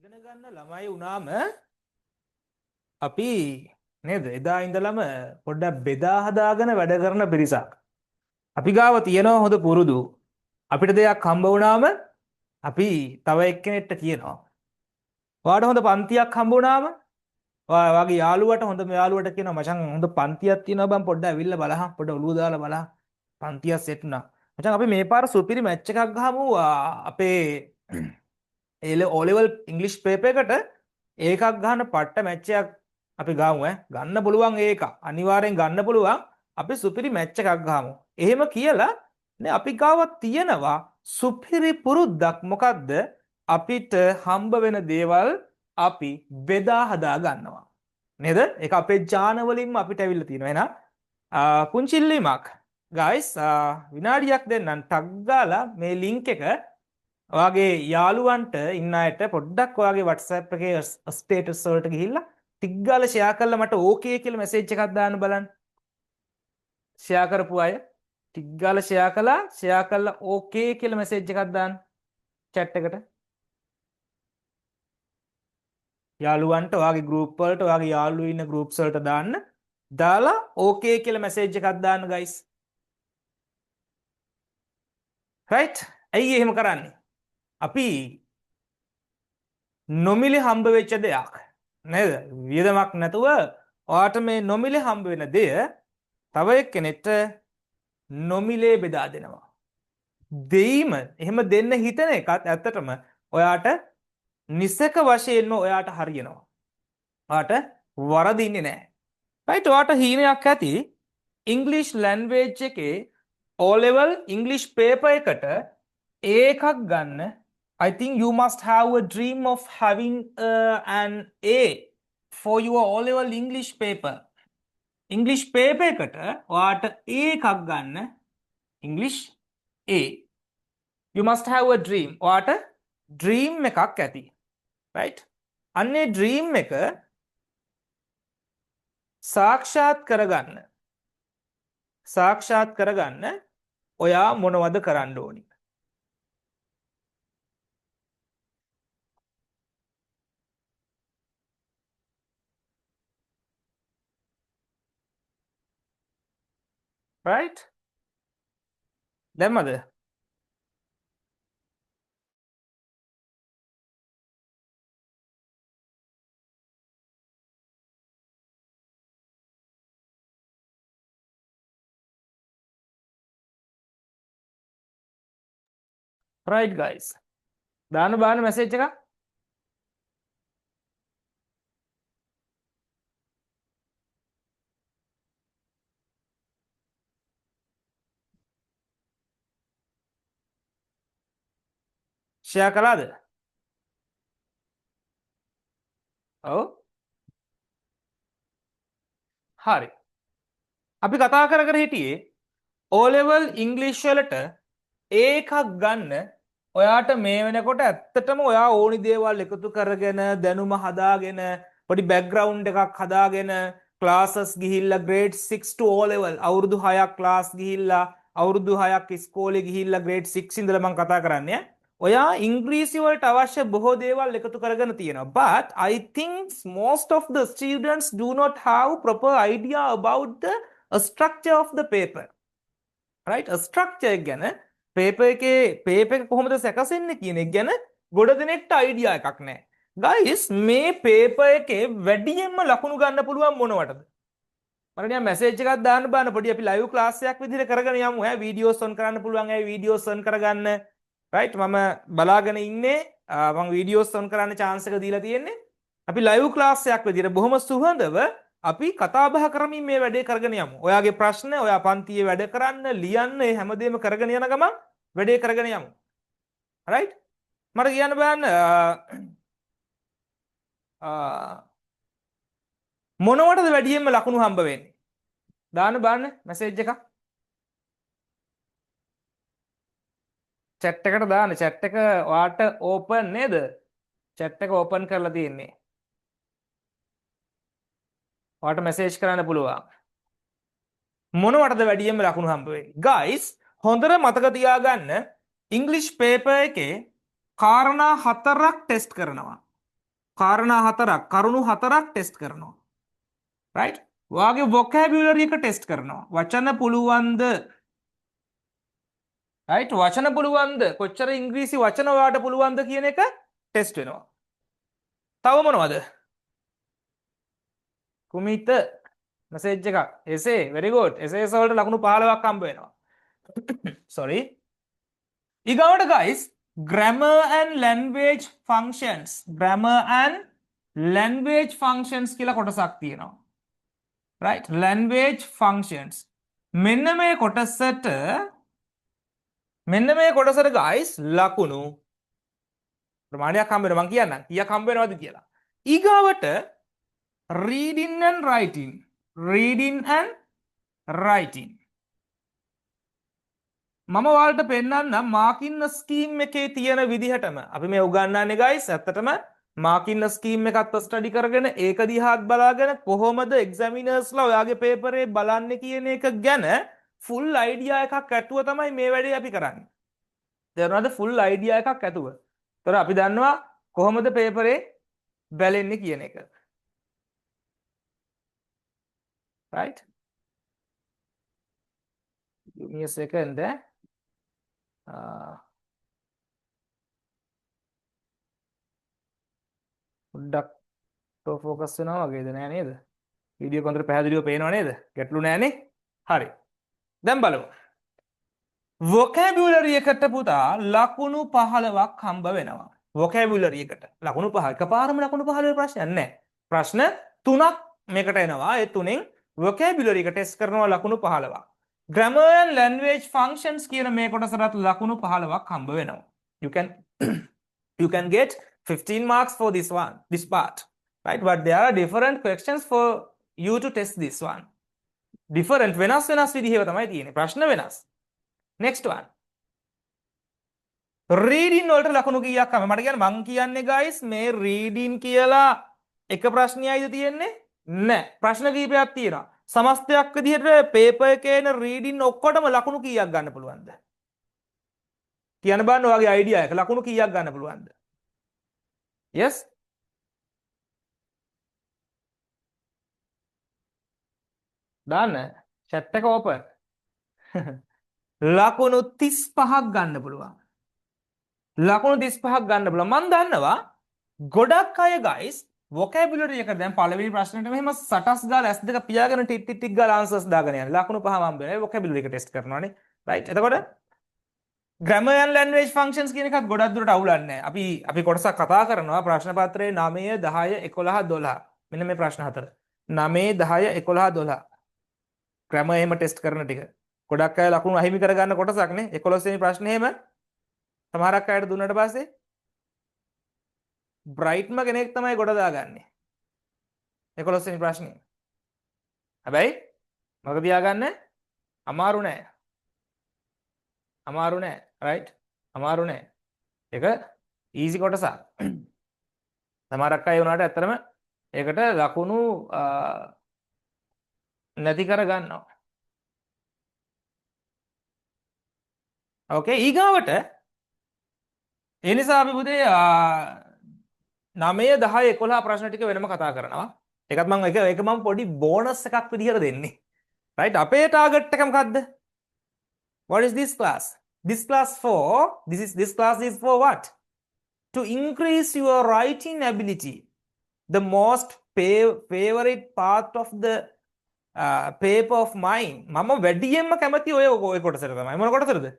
ඉගෙන ගන්න ළමයි වුණාම අපි නේද එදා ඉඳලම පොඩ්ඩක් බෙදා හදාගෙන වැඩ කරන පිරිසක්. අපි ගාව තියෙනවා හොඳ පුරුදු. අපිට දෙයක් හම්බ වුණාම අපි තව එක්කෙනෙක්ට කියනවා. ඔයාට හොඳ පන්තියක් හම්බ වුණාම ඔයාගේ යාළුවට හොඳ යාළුවට කියනවා මචං හොඳ පන්තියක් තියෙනවා බං පොඩ්ඩක් ඇවිල්ලා බලහන් පොඩ්ඩ ඔළුව දාලා බලහන් පන්තියක් සෙට් වුණා. මචං අපි මේ පාර සුපිරි මැච් එකක් ගහමු අපේ O level ඉංග්ලිෂ් පේපර් එකට ඒකක් ගන්න පට්ට මැච් එකක් අපි ගාමු ගන්න පුළුවන් ඒක අනිවාර්යෙන් ගන්න පුළුවන් අපි සුපිරි මැච් එකක් ගහමු. එහෙම කියලා නේ අපි ගාව තියෙනවා සුපිරි පුරුද්දක් මොකද්ද අපිට හම්බ වෙන දේවල් අපි බෙදා හදා ගන්නවා. නේද? ඒක අපේ ඥාන වලින්ම අපිට ඇවිල්ලා තියෙනවා. එහෙනම් පුංචි ඉල්ලීමක් guys විනාඩියක් දෙන්නම් ටග් ගාලා මේ link එක ඔයාගේ යාළුවන්ට ඉන්න අයට පොඩ්ඩක් ඔයාගේ WhatsApp එකේ ස්ටේටස් වලට ගිහිල්ලා ටික් ගාලා ෂෙයා කරලා මට ඕකේ කියලා මැසේජ් එකක් දාන්න බලන්න. ෂෙයා කරපු අය ටික් ගාලා ෂෙයා කළා ඕකේ කියලා මැසේජ් එකක් දාන්න chat එකට. යාළුවන්ට ඔයාගේ group වලට ඔයාගේ යාළුවෝ ඉන්න groups වලට දාන්න. දාලා ඕකේ කියලා මැසේජ් එකක් දාන්න guys. right? ඇයි එහෙම කරන්නේ? අපි නොමිලේ හම්බ වෙච්ච දෙයක් නේද? වියදමක් නැතුව ඔයාට මේ නොමිලේ හම්බ වෙන දෙය තව එක්කෙනෙක්ට නොමිලේ බෙදා දෙනවා. දෙයිම එහෙම දෙන්න හිතන එකත් ඇත්තටම ඔයාට නිසක වශයෙන්ම ඔයාට හරියනවා. ඔයාට වරදින්නේ නැහැ. right? ඔයාට හීනයක් ඇති English language එකේ O level English paper එකට එකක් ගන්න. I think you must have a dream of having an A for your O level English paper. English paper එකට ඔයාට එකක් ගන්න. English A. You must have a dream. ඔයාට dream එකක් ඇති. right? අන්නේ dream එක සාක්ෂාත් කරගන්න ඔයා මොනවද කරන්න ඕනි? right? දැම්මද? right guys. දාන්න බාන්න මැසේජ් එකක්. ෂෙයා කළාද? ඔව්. හරි. අපි කතා කර හිටියේ O level English වලට එකක් ගන්න ඔයාට මේ වෙනකොට ඇත්තටම ඔයා ඕනි දේවල් එකතු කරගෙන දැනුම හදාගෙන පොඩි බෑග්ග්‍රවුන්ඩ් එකක් හදාගෙන ක්ලාසස් ගිහිල්ලා grade 6 to O level අවුරුදු 6ක් ක්ලාස් ගිහිල්ලා අවුරුදු 6ක් ඉස්කෝලේ ගිහිල්ලා grade 6 ඉඳලා මම කතා කරන්නේ. ඔයා ඉංග්‍රීසි වලට අවශ්‍ය බොහෝ දේවල් එකතු කරගෙන තියෙනවා. But I think most of the students do not have proper idea about the structure of the paper. right? structure එක ගැන paper එක කොහොමද සැකසෙන්නේ කියන එක ගැන ගොඩ දෙනෙක්ට අයිඩියා එකක් නැහැ. guys මේ paper එකේ වැඩියෙන්ම ලකුණු ගන්න පුළුවන් මොනවටද? මට නිකන් මැසේජ් එකක් දාන්න බෑන පොඩි අපි live class එකක් විදිහට කරගෙන යමු. videos on කරන්න පුළුවන් videos on කරගන්න. right? මම බලාගෙන ඉන්නේ මම videos on කරන්න chance එක දීලා තියෙන්නේ. අපි live class එකක් විදිහට බොහොම සුහදව අපි කතා බහ කරමින් මේ වැඩේ කරගෙන යමු. ඔයාගේ ප්‍රශ්න ඔයා පන්තියේ වැඩ කරන්න ලියන්න මේ හැමදේම කරගෙන යන ගමන් වැඩේ කරගෙන යමු. right? මට කියන්න බෑන මොනවටද වැඩියෙන්ම ලකුණු හම්බ වෙන්නේ? දාන්න බෑන මැසේජ් එකක්. chat එකට දාන්න. chat එක ඔයාට open නේද? chat එක open කරලා තියෙන්නේ. ඔයාට මැසේජ් කරන්න පුළුවන්. මොනවටද වැඩියෙන්ම ලකුණු හම්බ වෙන්නේ? guys හොඳට මතක තියාගන්න English paper එකේ කාරණා 4ක් ටෙස්ට් කරනවා. කාරණා හතරක් කරුණු හතරක් ටෙස්ට් කරනවා. right? ඔයාගේ vocabulary එක ටෙස්ට් කරනවා. වචන පුළුවන්ද? right? වචන පුළුවන්ද? කොච්චර ඉංග්‍රීසි වචන ඔයාට පුළුවන්ද කියන එක ටෙස්ට් වෙනවා. තව මොනවද? කුමිත මැසේජ් එකක්. essay very good. essays වලට ලකුණු 15ක් හම්බ වෙනවා. sorry. ඊගොඩ guys grammar and language functions. grammar and language functions කියලා කොටසක් තියෙනවා. right? language functions. මෙන්න මේ කොටසට guys ලකුණු ප්‍රමාණයක් හම්බ වෙනවා. මම කියන්නම් කීයක් හම්බ වෙනවද කියලා. ඊගාවට reading and writing. reading and writing. මම ඔයාලට පෙන්නන්නම් මාකින්න ස්කීම් එකේ තියෙන විදිහටම. අපි මේ උගන්වන්නේ guys ඇත්තටම මාකින්න ස්කීම් එකත් ස්ටඩි කරගෙන ඒක දිහාත් බලාගෙන කොහොමද එක්සැමිනර්ස්ලා ඔයාගේ පේපරේ බලන්නේ කියන එක ගැන ෆුල් අයිඩියා එකක් ඇතුව තමයි මේ වැඩේ අපි කරන්නේ. තේරුණාද? ෆුල් අයිඩියා එකක් ඇතුව. ඒතර අපි දන්නවා කොහොමද පේපරේ බැලෙන්නේ කියන එක. right? give me a second there. පොඩ්ඩක් ෆෝකස් වෙනවා වගේද නෑ නේද? වීඩියෝ එක හොඳට පැහැදිලිව පේනව නේද? ගැටලු නෑනේ. හරි. දැන් බලමු. vocabulary එකට පුතා ලකුණු 15ක් හම්බ වෙනවා. vocabulary එකට ලකුණු 5. එකපාරම ලකුණු 15 ප්‍රශ්නයක් නෑ. ප්‍රශ්න 3ක් මේකට එනවා. ඒ තුනෙන් vocabulary එක ටෙස්ට් කරනවා ලකුණු 15ක්. grammar and language functions කියන මේ කොටසට ලකුණු 15ක් හම්බ වෙනවා. you can get 15 marks for this part, right? But there are different questions for you to test this one. different වෙනස් විදිහව තමයි තියෙන්නේ. ප්‍රශ්න වෙනස්. next one. reading වලට ලකුණු කීයක් හම්බ? මට කියන්න මං කියන්නේ guys මේ reading කියලා එක ප්‍රශ්නයයිද තියෙන්නේ? නෑ. ප්‍රශ්න කීපයක් තියෙනවා. සමස්තයක් විදිහට පේපර් එකේ එන reading ඔක්කොටම ලකුණු කීයක් ගන්න පුළුවන්ද? කියන්න බලන්න ඔයාගේ අයිඩියා එක. ලකුණු කීයක් ගන්න පුළුවන්ද? yes? දාන්න chat එක open. ලකුණු 35ක් ගන්න පුළුවන්. ලකුණු 35ක් ගන්න පුළුවන්. මම දන්නවා ගොඩක් අය guys vocabulary එක දැන් පළවෙනි ප්‍රශ්නෙට මෙහෙම සටස් ගාලා S2 පියාගෙන ටික් ටික් ටික් ගාලා answers දාගෙන යනවා. ලකුණු 5ම හම්බ වෙනවා. vocabulary එක ටෙස්ට් කරනවානේ. right? එතකොට grammar and language functions කියන එකත් ගොඩක් දුරට අවුලන්නේ නැහැ. අපි කොටසක් කතා කරනවා ප්‍රශ්න පත්‍රයේ 9 10 11 12. මෙන්න මේ ප්‍රශ්න හතර. 9 10 11 12. grammar එහෙම ටෙස්ට් කරන ටික. ගොඩක් අය ලකුණු අහිමි කරගන්න කොටසක් නේ. 11 වෙනි ප්‍රශ්නේ එහෙම සමහරක් අයට දුන්නට පස්සේ බ්‍රයිට්ම කෙනෙක් තමයි ගොඩ දාගන්නේ 11 වෙනි ප්‍රශ්නේ. හැබැයි මග තියාගන්න අමාරු නෑ. අමාරු නෑ. right? අමාරු නෑ. ඒක ඊසි කොටසක්. සමහරක් අය වුණාට ඇත්තටම ඒකට ලකුණු නැති කර ගන්නවා. ඕකේ ඊගාවට ඒ නිසා අපි පුතේ 9 10 11 ප්‍රශ්න ටික වෙනම කතා කරනවා. ඒකත් මම ඒක මම පොඩි බෝනස් එකක් විදිහට දෙන්නේ. right? අපේ ටාගට් එක මොකද්ද? What is this class? This class is for what? To increase your writing ability. The most favorite part of the paper of mine. මම වැඩියෙන්ම කැමති ඔය කොටසට තමයි. මොන කොටසටද?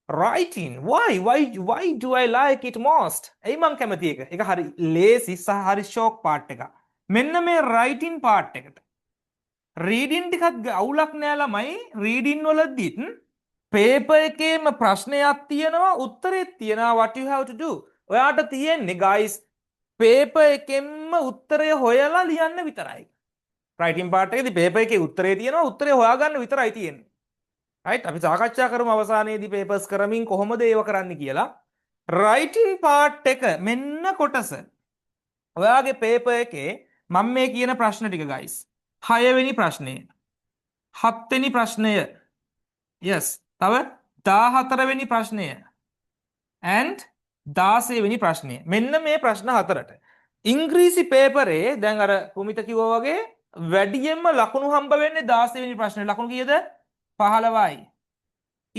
writing. Why do I like it most? ඇයි මම කැමති එක? ඒක හරි ලේසි සහ හරි ෂෝක් පාර්ට් එකක්. මෙන්න මේ writing පාර්ට් එකට. reading ටිකක් අවුලක් නෑ ළමයි. reading වලදීත් පේපර් එකේම ප්‍රශ්නයක් තියෙනවා උත්තරෙත් තියෙනවා. what you have to do? ඔයාට තියෙන්නේ guys පේපර් එකෙන්ම උත්තරය හොයලා ලියන්න විතරයි. writing part එකේදී පේපර් එකේ උත්තරේ තියෙනවා උත්තරේ හොයාගන්න විතරයි තියෙන්නේ. right? අපි සාකච්ඡා කරමු අවසානයේදී papers කරමින් කොහොමද ඒව කරන්න කියලා. writing part එක මෙන්න කොටස. ඔයාගේ පේපර් එකේ මම මේ කියන ප්‍රශ්න ටික guys. 6 වෙනි ප්‍රශ්නය. 7 වෙනි ප්‍රශ්නය. yes. තව 14 වෙනි ප්‍රශ්නය. and 16 වෙනි ප්‍රශ්නය. මෙන්න මේ ප්‍රශ්න හතරට. ඉංග්‍රීසි පේපරේ දැන් අර කුමිත කිව්වා වගේ වැඩියෙන්ම ලකුණු හම්බ වෙන්නේ 16 වෙනි ප්‍රශ්නේ. ලකුණු කීයද? 15යි.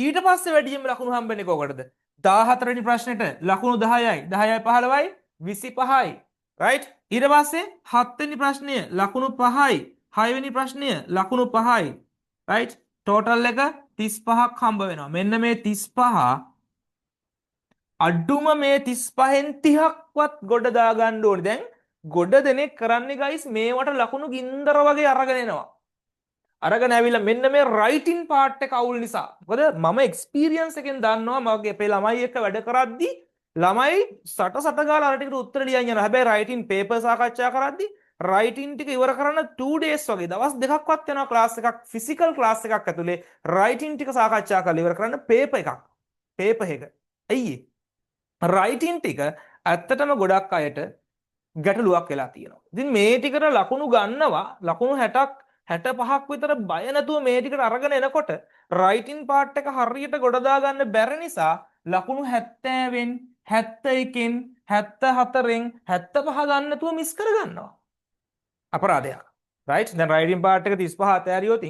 ඊට පස්සේ වැඩියෙන්ම ලකුණු හම්බ වෙන්නේ කොකටද? 14 වෙනි ප්‍රශ්නෙට ලකුණු 10යි. 10යි 15යි 25යි. රයිට්? ඊට පස්සේ 7 වෙනි ප්‍රශ්නය ලකුණු 5යි. 6 වෙනි ප්‍රශ්නය ලකුණු 5යි. රයිට්? ටෝටල් එක 35ක් හම්බ වෙනවා. මෙන්න මේ 35 අඩුම මේ 35න් 30ක්වත් ගොඩ දාගන්න ඕනේ. දැන් ගොඩ දෙනෙක් කරන්නේ ගයිස් මේවට ලකුණු ගින්දර වගේ අරගෙන එනවා. අරගෙන ඇවිල්ලා මෙන්න මේ රයිටින් පාර්ට් එක අවුල් නිසා. මොකද මම එක්ස්පීරියන්ස් එකෙන් දන්නවා මගේ අපේ ළමයි එක්ක වැඩ කරද්දී ළමයි සට ගාලා අර ටිකට උත්තර ලියන් යනවා. හැබැයි රයිටින් පේපර් සාකච්ඡා කරද්දී රයිටින් ටික ඉවර කරන්න 2 days වගේ දවස් දෙකක්වත් යනවා ක්ලාස් එකක් ෆිසිකල් ක්ලාස් එකක් ඇතුලේ රයිටින් ටික සාකච්ඡා කරලා ඉවර කරන්න පේපර් එකක්. පේපර් එක. ඇයි රයිටින් ටික ඇත්තටම ගොඩක් අයට ගැටලුවක් වෙලා තියෙනවා. ඉතින් මේ ටිකට ලකුණු ගන්නවා ලකුණු 65ක් විතර බය නැතුව මේ ටිකට අරගෙන එනකොට රයිටින් පාර්ට් එක හරියට ගොඩ දාගන්න බැරි නිසා ලකුණු 70න් 71න් 74න් 75 ගන්න නැතුව මිස් කරගන්නවා. අපරාධයක්. රයිට්? දැන් රයිටින් පාර්ට් එක 35 අතෑරියොත්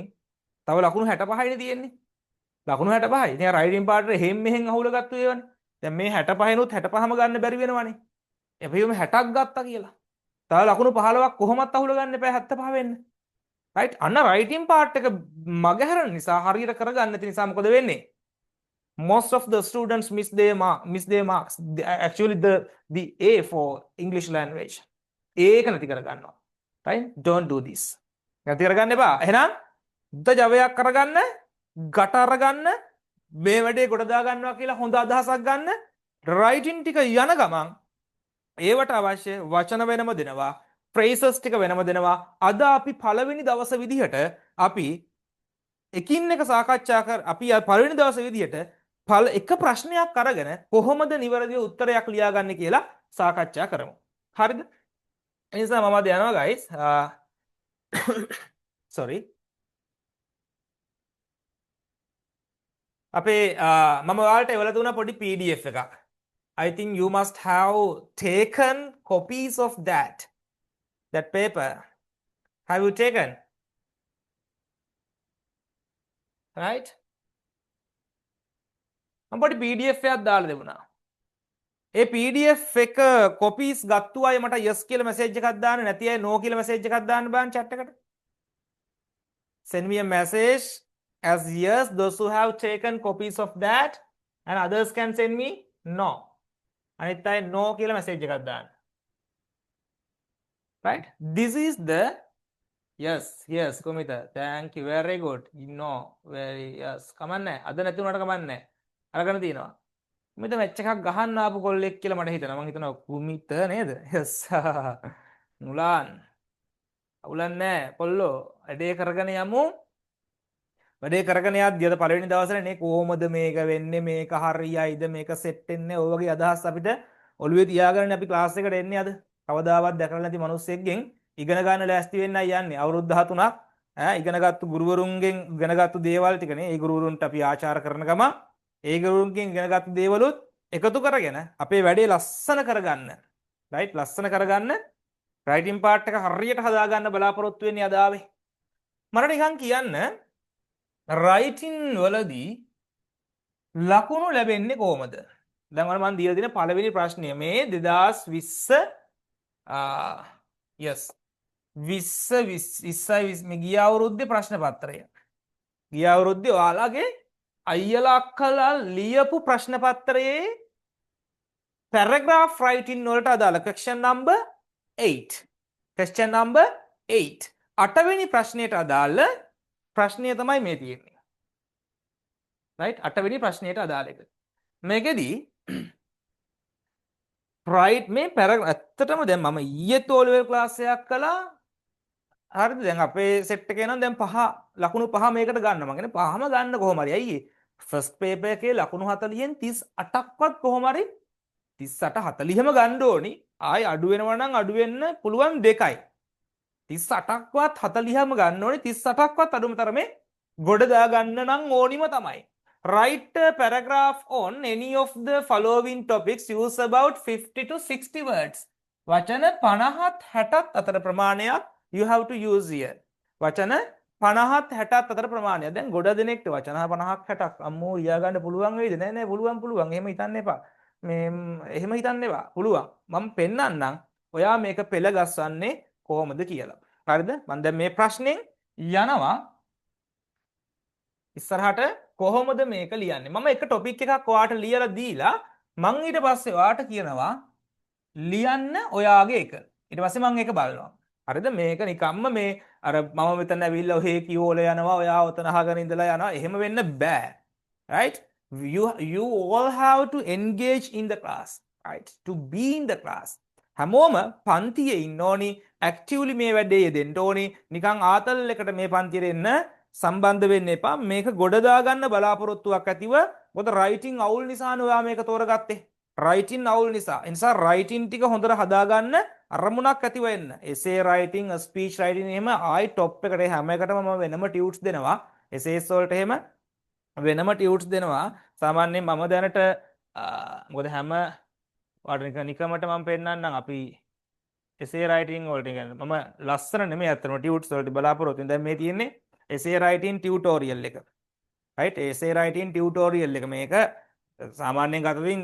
තව ලකුණු 65යිනේ තියෙන්නේ. ලකුණු 65යි. ඉතින් රයිටින් පාර්ට් එක එහෙම් මෙහෙන් අහුල ගත්තු ඒවානේ. දැන් මේ 65නුත් 65ම ගන්න බැරි වෙනවනේ. එපෙයිම 60ක් ගත්තා කියලා. තව ලකුණු 15ක් කොහොමත් අහුල ගන්න එපා 75 වෙන්න. රයිට්? අන්න රයිටින් පාර්ට් එක මගහැරෙන නිසා හරියට කරගන්න නැති නිසා මොකද වෙන්නේ? Most of the students miss their marks. Actually the A for English language. ඒක නැති කරගන්නවා. Right? Don't do this. නැති කරගන්න එපා. එහෙනම් ද ජවයක් කරගන්න, ගට අරගන්න, මේ වැඩේ ගොඩ දා ගන්නවා කියලා හොඳ අදහසක් ගන්න. රයිටින් ටික යන ගමන් ඒවට අවශ්‍ය වචන වෙනම දෙනවා. phrases ටික වෙනම දෙනවා. අද අපි පළවෙනි දවසේ විදිහට අපි එකින් එක සාකච්ඡා කර අපි පළවෙනි දවසේ විදිහට එක ප්‍රශ්නයක් අරගෙන කොහොමද නිවැරදිව උත්තරයක් ලියාගන්නේ කියලා සාකච්ඡා කරමු. හරිද? ඒ නිසා මම අද යනවා guys. sorry. අපේ මම ඔයාලට එවලා දුන්නා පොඩි PDF එකක්. I think you must have taken copies of that paper. Have you taken? Right? මම පොඩි PDF එකක් දාලා දෙමුනා. ඒ PDF එක copies ගත්තු අය මට yes කියලා message එකක් දාන්න, නැති අය no කියලා message එකක් දාන්න බෑන් chat එකට. Send me a message as yes those who have taken copies of that, and others can send me no. අනිත් අය no කියලා message එකක් දාන්න. Right? This is the yes Kumita, thank you, very good. No, very yes. කමන්නේ. අද නැති උනට කමන්නේ. අරගෙන තියනවා. කුමිත මැච් එකක් ගහන්න ආපු කොල්ලෙක් කියලා මට හිතෙනවා. මම හිතනවා කුමිත නේද? yes. මුලාන්. අවුලන්නේ පොල්ලෝ. වැඩේ කරගෙන යමු. වැඩේ කරගෙන යද්දී අද පළවෙනි දවසේ නේ කොහොමද මේක වෙන්නේ, මේක හරියයිද, මේක සෙට් වෙන්නේ, ඔය වගේ අදහස් අපිට ඔළුවේ තියාගෙන අපි ක්ලාස් එකට එන්නේ අද. කවදාවත් දැකලා නැති මිනිස්සෙක්ගෙන් ඉගෙන ගන්න ලෑස්ති වෙන්නයි යන්නේ. අවුරුදු 13ක් ඉගෙනගත්තු ගුරුවරුන්ගෙන් ඉගෙනගත්තු දේවල් ටිකනේ. ඒ ගුරුවරුන්ට අපි ආචාර කරන ගම ඒ ගුරුවරුන්ගෙන් ඉගෙනගත්තු දේවලුත් එකතු කරගෙන අපේ වැඩේ ලස්සන කරගන්න. රයිට්? ලස්සන කරගන්න රයිටින් පාර්ට් එක හරියට හදාගන්න බලාපොරොත්තු වෙන්නේ අද ආවේ. මට නිකන් කියන්න රයිටින් වලදී ලකුණු ලැබෙන්නේ කොහොමද? දැන් මම දීලා දෙන පළවෙනි ප්‍රශ්නය මේ 2020 yes 20 මේ ගිය අවුරුද්දේ ප්‍රශ්න පත්‍රය. ගිය අවුරුද්දේ ඔයාලගේ අයියලා අක්කලා ලියපු ප්‍රශ්න පත්‍රයේ paragraph writing වලට අදාළ question number 8. question number 8. 8 වෙනි ප්‍රශ්නයට අදාළ ප්‍රශ්නය තමයි මේ තියෙන්නේ. right? 8 වෙනි ප්‍රශ්නයට අදාළ එක. මේකෙදී right මේ ඇත්තටම දැන් මම ඊයේ O level class එකක් කළා. හරිද? දැන් අපේ set එකේ නම් දැන් ලකුණු 5 මේකට ගන්න. මම කියන්නේ 5ම ගන්න කොහොම හරි. අයියේ first paper එකේ ලකුණු 40න් 38ක්වත් කොහොම හරි 38 40ම ගන්න ඕනි. ආයි අඩු වෙනවා නම් අඩු වෙන්න පුළුවන් දෙකයි. 38ක්වත් 40ම ගන්න ඕනි. 38ක්වත් අඩුම තරමේ ගොඩ දා ගන්න නම් ඕනිම තමයි. Write a paragraph on any of the following topics. Use about 50 to 60 words. වචන 50ත් 60ත් අතර ප්‍රමාණයක් you have to use here. වචන 50ත් 60ත් අතර ප්‍රමාණයක්. දැන් ගොඩ දෙනෙක්ට වචන 50ක් 60ක් අම්මෝ ලියා ගන්න පුළුවන් වෙයිද? නෑ නෑ පුළුවන්. එහෙම හිතන්න එපා. මේ එහෙම හිතන්න එපා. පුළුවන්. මම පෙන්නන්නම් ඔයා මේක පෙළ ගස්සන්නේ කොහොමද කියලා. හරිද? මම දැන් මේ ප්‍රශ්نين යනවා ඉස්සරහට කොහොමද මේක ලියන්නේ. මම එක ටොපික් එකක් ඔයාට ලියලා දීලා මං ඊට පස්සේ ඔයාට කියනවා ලියන්න ඔයාගේ එක. ඊට පස්සේ මම ඒක බලනවා. හරිද? මේක නිකම්ම මේ අර මම මෙතන ඇවිල්ලා ඔහේ කියෝල යනවා ඔයා ඔතන අහගෙන ඉඳලා යනවා. එහෙම වෙන්න බෑ. Right? You all have to engage in the class. Right? To be in the class. හැමෝම පන්තියේ ඉන්න ඕනි. actively මේ වැඩේ යෙදෙන්න ඕනි. නිකන් ආතල් එකට මේ පන්තියට එන්න සම්බන්ධ වෙන්න එපා. මේක ගොඩ දාගන්න බලාපොරොත්තුවක් ඇතිව මොකද රයිටින් අවුල් නිසානේ ඔයා මේක තෝරගත්තේ. රයිටින් අවුල් නිසා. ඒ නිසා රයිටින් ටික හොඳට හදාගන්න අරමුණක් ඇතිව එන්න. essay writing, speech writing එහෙම ආයි top එකට හැම එකටම මම වෙනම ටියුට්ස් දෙනවා. essays වලට එහෙම වෙනම ටියුට්ස් දෙනවා. සාමාන්‍යයෙන් මම දැනට මොකද හැම වාට නිකමට මම පෙන්නන්නම් අපි essay writing වලට කියන්නේ මම ලස්සන නෙමෙයි අතන ටියුට්ස් වලට බලාපොරොත්තු වෙන. දැන් මේ තියෙන්නේ essay writing tutorial එක. right? essay writing tutorial එක මේක සාමාන්‍යයෙන් ගතවින්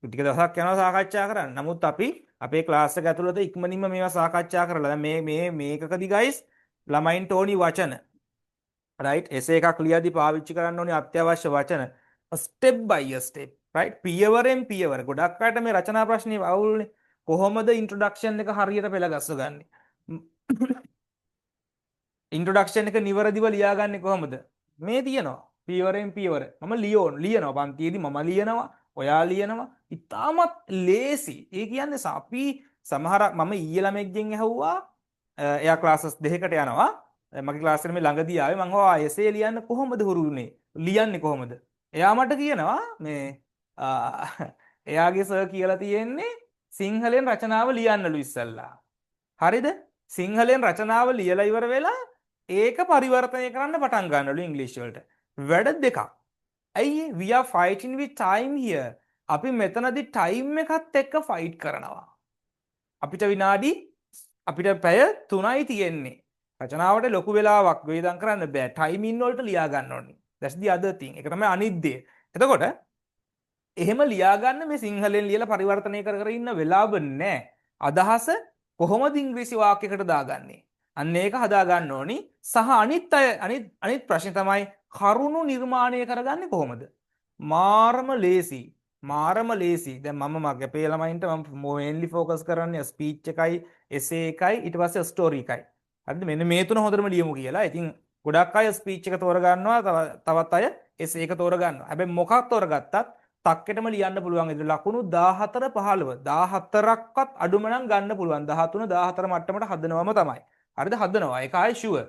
ටික දවසක් යනවා සාකච්ඡා කරන්න. නමුත් අපි අපේ ක්ලාස් එක ඇතුළත ඉක්මනින්ම මේවා සාකච්ඡා කරලා දැන් මේකකදී guys ළමයින්ට ඕනි වචන right essay එකක් ලියද්දී පාවිච්චි කරන්න ඕනි අත්‍යවශ්‍ය වචන step by step right පියවරෙන් පියවර. ගොඩක් අයට මේ රචනා ප්‍රශ්නේ අවුල්නේ. කොහොමද introduction එක හරියට පෙළ ගස්සගන්නේ? introduction එක නිවැරදිව ලියාගන්නේ කොහොමද? මේ තියෙනවා පියවරෙන් පියවර. මම ලියනවා පන්තියේදී මම ලියනවා ඔයා ලියනවා. ඉතාමත් ලේසි. ඒ කියන්නේ අපි සමහර මම ඊයේ ළමෙක්ගෙන් ඇහුවා එයා ක්ලාසස් දෙකකට යනවා. මගේ ක්ලාස් එකේ මේ ළඟදී ආවේ මම හොවා එසේ ලියන්න කොහොමද හුරුුනේ? ලියන්නේ කොහොමද? එයා මට කියනවා මේ එයාගේ සර් කියලා තියෙන්නේ සිංහලෙන් රචනාව ලියන්නලු ඉස්සල්ලා. හරිද? සිංහලෙන් රචනාව ලියලා ඉවර වෙලා ඒක පරිවර්තනය කරන්න පටන් ගන්නලු ඉංග්‍රීසි වලට. වැඩ දෙකක්. ඇයි we are fighting with time here. අපි මෙතනදී time එකත් එක්ක fight කරනවා. අපිට විනාඩි අපිට පැය 3යි තියෙන්නේ. රචනාවට ලොකු වෙලාවක් වේදම් කරන්න බෑ. ටයිමින් වලට ලියා ගන්න ඕනේ. that's the other thing. ඒක තමයි අනිත් දේ. එතකොට එහෙම ලියා ගන්න මේ සිංහලෙන් ලියලා පරිවර්තනය කර කර ඉන්න වෙලාව නෑ. අදහස කොහොමද ඉංග්‍රීසි වාක්‍යයකට දාගන්නේ? අන්න ඒක හදා ගන්න ඕනි. සහ අනිත් ප්‍රශ්නේ තමයි කරුණු නිර්මාණය කරගන්නේ කොහොමද? මාරම ලේසි. දැන් මම මගේ අපේ ළමයින්ට මම mainly focus කරන්නේ speech එකයි, essay එකයි, ඊට පස්සේ story එකයි. හරිද? මෙන්න මේ තුන හොඳටම ලියමු කියලා. ඉතින් ගොඩක් අය speech එක තෝරගන්නවා, තවත් අය essay එක තෝරගන්නවා. හැබැයි මොකක් තෝරගත්තත් තක්කෙටම ලියන්න පුළුවන්. ඉතින් ලකුණු 14 15 14ක්වත් අඩුම නම් ගන්න පුළුවන්. 13 14 මට්ටමට හදනවම තමයි. හරිද? හදනවා. ඒක ආයි sure.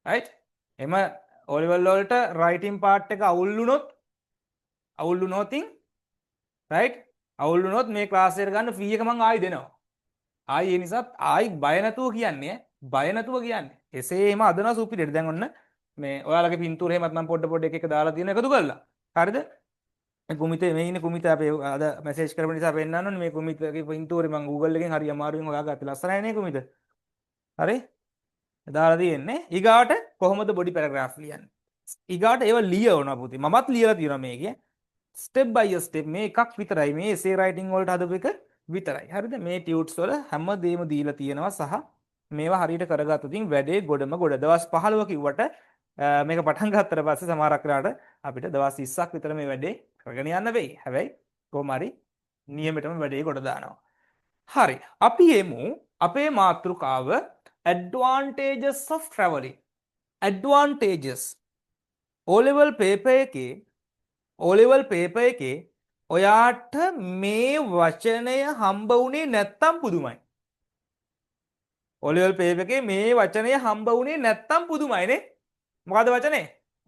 right? එම O level වලට writing part එක අවුල් වුණොත් right? අවුල් වුණොත් මේ ක්ලාස් එකට ගන්න ෆී එක මම ආයි දෙනවා. ආයි ඒ නිසා ආයි බය නැතුව කියන්නේ. එසේ එහෙම අදනවා සුපිරියට. දැන් ඔන්න මේ ඔයාලගේ පින්තූර එහෙමත් මම පොඩ එක දාලා තියෙන එකතු කරලා. හරිද? කුමිතේ මේ ඉන්නේ කුමිත අපේ අද මැසේජ් කරපු නිසා පෙන්නන්න ඕනේ මේ කුමිතගේ පින්තූරේ මම Google එකෙන් හරි අමාරුවෙන් හොයාගත්තා. ලස්සනයි නේ කුමිත. හරි? දාලා තියෙන්නේ. ඊගාට කොහොමද බොඩි පැරග්‍රාෆ් ලියන්නේ? ඊගාට ඒව ලියවනවා පුතේ. මමත් ලියලා තියෙනවා මේකේ. ස්ටෙප් බයි ස්ටෙප් මේ එකක් විතරයි. මේ essay writing වලට හදපු එක විතරයි. හරිද? මේ ටියුට්ස් වල හැමදේම දීලා තියෙනවා සහ මේවා හරියට කරගත්තොත් ඉතින් වැඩේ ගොඩම ගොඩ. දවස් 15 කිව්වට මේක පටන් ගත්තට පස්සේ සමහරක් වෙලාවට අපිට දවස් 20ක් විතර මේ වැඩේ කරගෙන යන්න වෙයි. හැබැයි කොහොම හරි නියමෙටම වැඩේ ගොඩ දානවා. හරි. අපි එමු අපේ මාතෘකාව advantages of traveling. advantages O level paper එකේ ඔයාට මේ වචනය හම්බ වුණේ නැත්තම් පුදුමයි. O level paper එකේ මේ වචනය හම්බ වුණේ නැත්තම් පුදුමයි නේ. මොකද්ද වචනේ?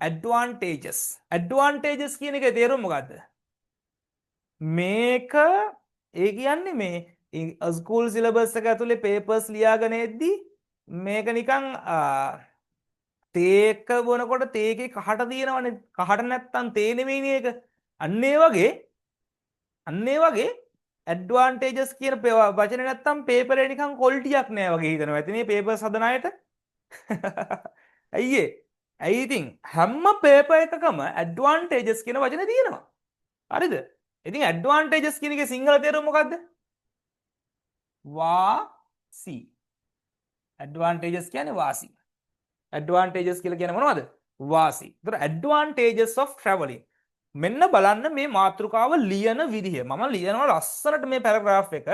advantages. advantages කියන එකේ තේරුම මොකද්ද? මේක ඒ කියන්නේ මේ ස්කූල් සිලබස් එක ඇතුලේ papers ලියාගෙන එද්දි මේක නිකන් තේක බොනකොට තේකේ කහට තියෙනවනේ. කහට නැත්තම් තේ නෙමෙයිනේ ඒක. අන්න ඒ වගේ ඇඩ්වාන්ටේජස් කියන වචනේ නැත්තම් පේපරේ නිකන් ක්වොලිටියක් නෑ වගේ හිතනවා. ඉතින් මේ පේපර්ස් හදන අයට ඇයි ඒ? ඇයි ඉතින් හැම පේපර් එකකම ඇඩ්වාන්ටේජස් කියන වචනේ තියෙනවා. හරිද? ඉතින් ඇඩ්වාන්ටේජස් කියන එකේ සිංහල තේරුම මොකද්ද? වාසි. ඇඩ්වාන්ටේජස් කියන්නේ වාසි. ඇඩ්වාන්ටේජස් කියලා කියන්නේ මොනවද? වාසි. ඒතර ඇඩ්වාන්ටේජස් of traveling. මෙන්න බලන්න මේ මාතෘකාව ලියන විදිහ. මම ලියනවා ලස්සනට මේ පැරග්‍රාෆ් එක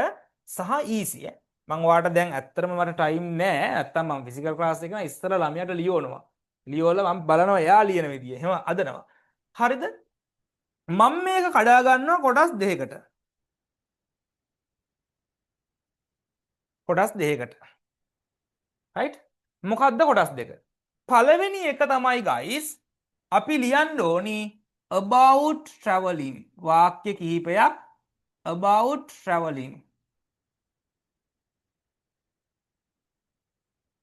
සහ ඊසි. මම ඔයාලට දැන් ඇත්තටම මට ටයිම් නෑ. නැත්තම් මම ෆිසිකල් ක්ලාස් එකේ නම් ඉස්සර ළමයාට ලියවනවා. ලියවලා මම බලනවා එයා ලියන විදිය. එහෙම අදනවා. හරිද? මම මේක කඩා ගන්නවා කොටස් දෙකකට. කොටස් දෙකකට. right? මොකක්ද කොටස් දෙක? පළවෙනි එක තමයි guys අපි ලියන්න ඕනි about traveling. වාක්‍ය කිහිපයක් about traveling.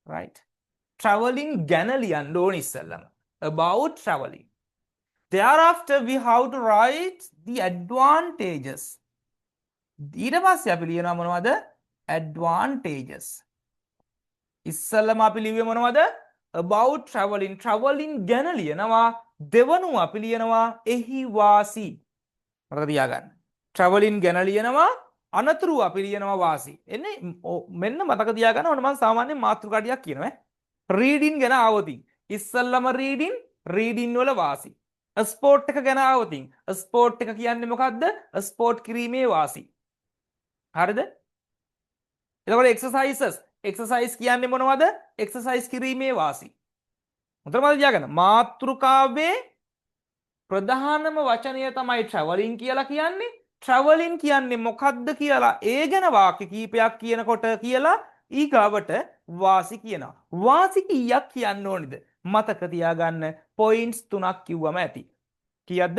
right? traveling ගැන ලියන්න ඕනි ඉස්සෙල්ලම. about traveling. Thereafter we have to write the advantages. ඊට පස්සේ අපි ලියනවා මොනවද? advantages. ඉස්සෙල්ලම අපි ලිව්වේ මොනවද? about traveling. traveling ගැන ලියනවා. දෙවනුව අපි ලියනවා එහි වාසි. මතක තියාගන්න. traveling ගැන ලියනවා අනතුරු අපි ලියනවා වාසි. එන්නේ මෙන්න මතක තියාගන්න ඕන මම සාමාන්‍ය මාතෘකා ටිකක් කියනවා. reading ගැන ආවොතින් ඉස්සෙල්ලම reading වල වාසි. ස්පෝර්ට් එක ගැන ආවොතින් ස්පෝර්ට් එක කියන්නේ මොකක්ද? ස්පෝර්ට් කිරීමේ වාසි. හරිද? එතකොට එක්සර්සයිස් කියන්නේ මොනවද? එක්සර්සයිස් කිරීමේ වාසි. උතර මතක තියාගන්න. මාතෘකාවේ ප්‍රධානම වචනය තමයි traveling කියලා කියන්නේ. traveling කියන්නේ මොකක්ද කියලා ඒ ගැන වාක්‍ය කීපයක් කියනකොට කියලා ඊගාවට වාසි කියනවා. වාසි කීයක් කියන්න ඕනිද? මතක තියාගන්න පොයින්ට්ස් 3ක් කිව්වම ඇති. කීයක්ද?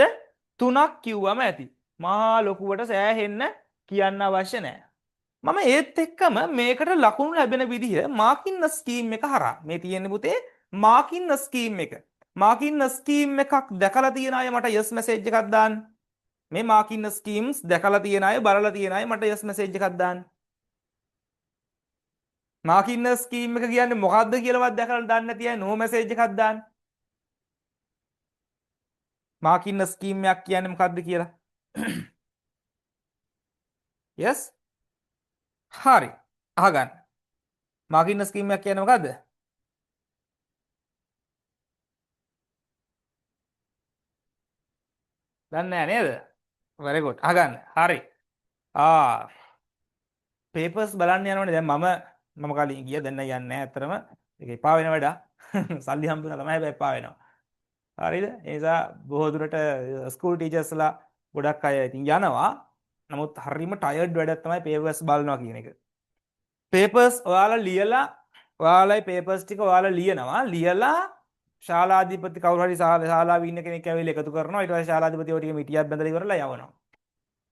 3ක් කිව්වම ඇති. මහා ලොකුවට සෑහෙන්න කියන්න අවශ්‍ය නැහැ. මම ඒත් එක්කම මේකට ලකුණු ලැබෙන විදිහ මාකින්න ස්කීම් එක හරහා මේ තියෙන්නේ පුතේ මාකින්න ස්කීම් එක. මාකින්න ස්කීම් එකක් දැකලා තියෙන අය මට යස් මැසේජ් එකක් දාන්න. මේ මාකින්න ස්කීම්ස් දැකලා තියෙන අය බලලා තියෙන අය මට යස් මැසේජ් එකක් දාන්න. මාකින්න ස්කීම් එක කියන්නේ මොකක්ද කියලාවත් දැකලා දන්නේ නැති අය නෝ මැසේජ් එකක් දාන්න. මාකින්න ස්කීම් එකක් කියන්නේ මොකක්ද කියලා. yes හරි අහගන්න. මාකින්න ස්කීම් එකක් කියන්නේ මොකද්ද? දන්නේ නැහැ නේද? very good අහගන්න. හරි. පේපර්ස් බලන්න යනවනේ. දැන් මම කලින් ගියා දැන් යන්නේ නැහැ අතරම. ඒක එපා වෙන වැඩ. සල්ලි හම්බුනා තමයි හැබැයි එපා වෙනවා. හරිද? ඒ නිසා බොහෝ දුරට ස්කූල් ටීචර්ස්ලා ගොඩක් අය ඉතින් යනවා. නමුත් හරිම ටයර්ඩ් වැඩක් තමයි පේපර්ස් බලනවා කියන එක. පේපර්ස් ඔයාලා ලියලා ඔයාලයි පේපර්ස් ටික ඔයාලා ලියනවා. ලියලා ශාලාධිපති කවුරු හරි ශාලාවේ ඉන්න කෙනෙක් ඇවිල්ලා එකතු කරනවා. ඊට පස්සේ ශාලාධිපතිව ටික මිටියක් බඳලා ඉවරලා යවනවා.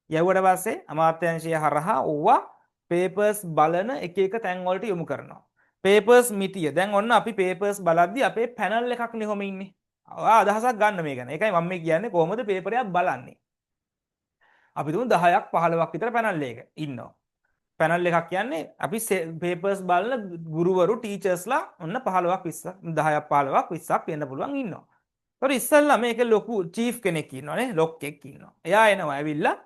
යවුවට පස්සේ අමාත්‍යාංශය හරහා ඕවා පේපර්ස් බලන එක එක තැන් වලට යොමු කරනවා. පේපර්ස් මිටිය. දැන් ඔන්න අපි පේපර්ස් බලද්දි අපේ පැනල් එකක් නේ කොහොම ඉන්නේ. ඔයා අදහසක් ගන්න මේ ගැන. ඒකයි මම මේ කියන්නේ කොහොමද පේපරයක් බලන්නේ. අපි තුමු 10ක් 15ක් විතර පැනල් එක ඉන්නවා. පැනල් එකක් කියන්නේ අපි පේපර්ස් බලන ගුරුවරු ටීචර්ස්ලා ඔන්න 15ක් 20ක් 10ක් 15ක් 20ක් වෙන්න පුළුවන් ඉන්නවා. ඒතකොට ඉස්සෙල්ලා මේකේ ලොකු චීෆ් කෙනෙක් ඉන්නවනේ ලොක්ෙක් ඉන්නවා. එයා එනවා ඇවිල්ලා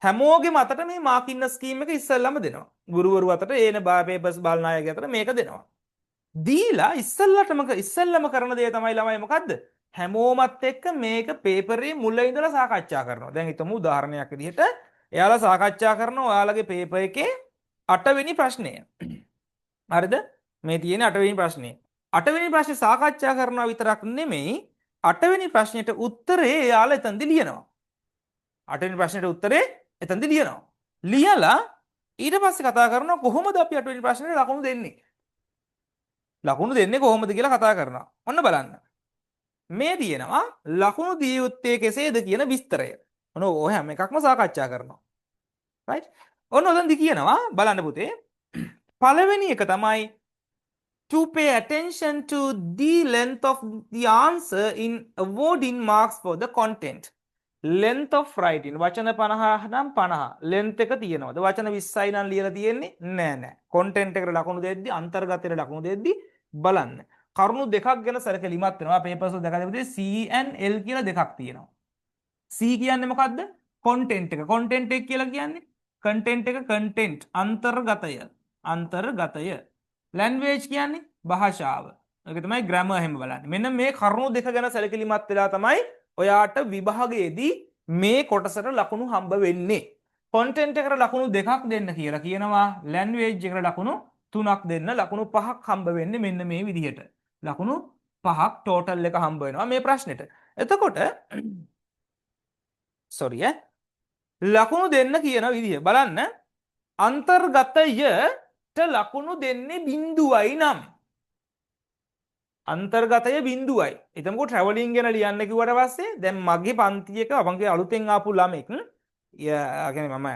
හැමෝගෙම අතට මේ මාකින්න ස්කීම් එක ඉස්සෙල්ලාම දෙනවා. ගුරුවරු අතට ඒන පේපර්ස් බලන අයගේ අතට මේක දෙනවා. දීලා ඉස්සෙල්ලාම කරන දේ තමයි ළමයි මොකද්ද? හැමෝමත් එක්ක මේක පේපරේ මුල ඉඳලා සාකච්ඡා කරනවා. දැන් හිතමු උදාහරණයක් විදිහට එයාලා සාකච්ඡා කරනවා ඔයාලගේ පේපර් එකේ 8 වෙනි ප්‍රශ්නය. හරිද? මේ තියෙන 8 වෙනි ප්‍රශ්නේ. 8 වෙනි ප්‍රශ්නේ සාකච්ඡා කරනවා විතරක් නෙමෙයි 8 වෙනි ප්‍රශ්නෙට උත්තරේ එයාලා එතනදි ලියනවා. 8 වෙනි ප්‍රශ්නෙට උත්තරේ එතනදි ලියනවා. ලියලා ඊට පස්සේ කතා කරනවා කොහොමද අපි 8 වෙනි ප්‍රශ්නෙට ලකුණු දෙන්නේ? ලකුණු දෙන්නේ කොහොමද කියලා කතා කරනවා. ඔන්න බලන්න. මේ තියෙනවා ලකුණු දිය යුත්තේ කෙසේද කියන විස්තරය. ඔන්න ඔය හැම එකක්ම සාකච්ඡා කරනවා. right? ඔන්න ඔතනදි කියනවා බලන්න පුතේ. පළවෙනි එක තමයි to pay attention to the length of the answer in awarding marks for the content. length of writing වචන 50 නම් 50 length එක තියෙනවද වචන 20යි නම් ලියලා තියෙන්නේ නෑ නෑ content එකට ලකුණු දෙද්දි අන්තර්ගතයට ලකුණු දෙද්දි බලන්න කරුණු දෙකක් ගැන සැලකිලිමත් වෙනවා papers වල දැකලා තිබුණේ C and L කියලා දෙකක් තියෙනවා C කියන්නේ මොකද්ද content එක content එක කියලා කියන්නේ content එක content අන්තර්ගතය language කියන්නේ භාෂාව ඒක තමයි grammar හැම බලන්නේ මෙන්න මේ කරුණු දෙක ගැන සැලකිලිමත් වෙලා තමයි ඔයාට විභාගයේදී මේ කොටසට ලකුණු හම්බ වෙන්නේ content එකට ලකුණු දෙකක් දෙන්න කියලා කියනවා language එකට ලකුණු තුනක් දෙන්න ලකුණු පහක් හම්බ වෙන්නේ මෙන්න මේ විදිහට ලකුණු පහක් total එක හම්බ වෙනවා මේ ප්‍රශ්නෙට එතකොට sorry ලකුණු දෙන්න කියන විදිහ බලන්න අන්තර්ගතයට ලකුණු දෙන්නේ බිඳුවයි නම් අන්තර්ගතය බිඳුවයි එතමකෝ ට්‍රැවලින් ගැන ලියන්න කිව්වට පස්සේ දැන් මගේ පන්තියක මගේ අලුතෙන් ආපු ළමෙක් කියන්නේ මම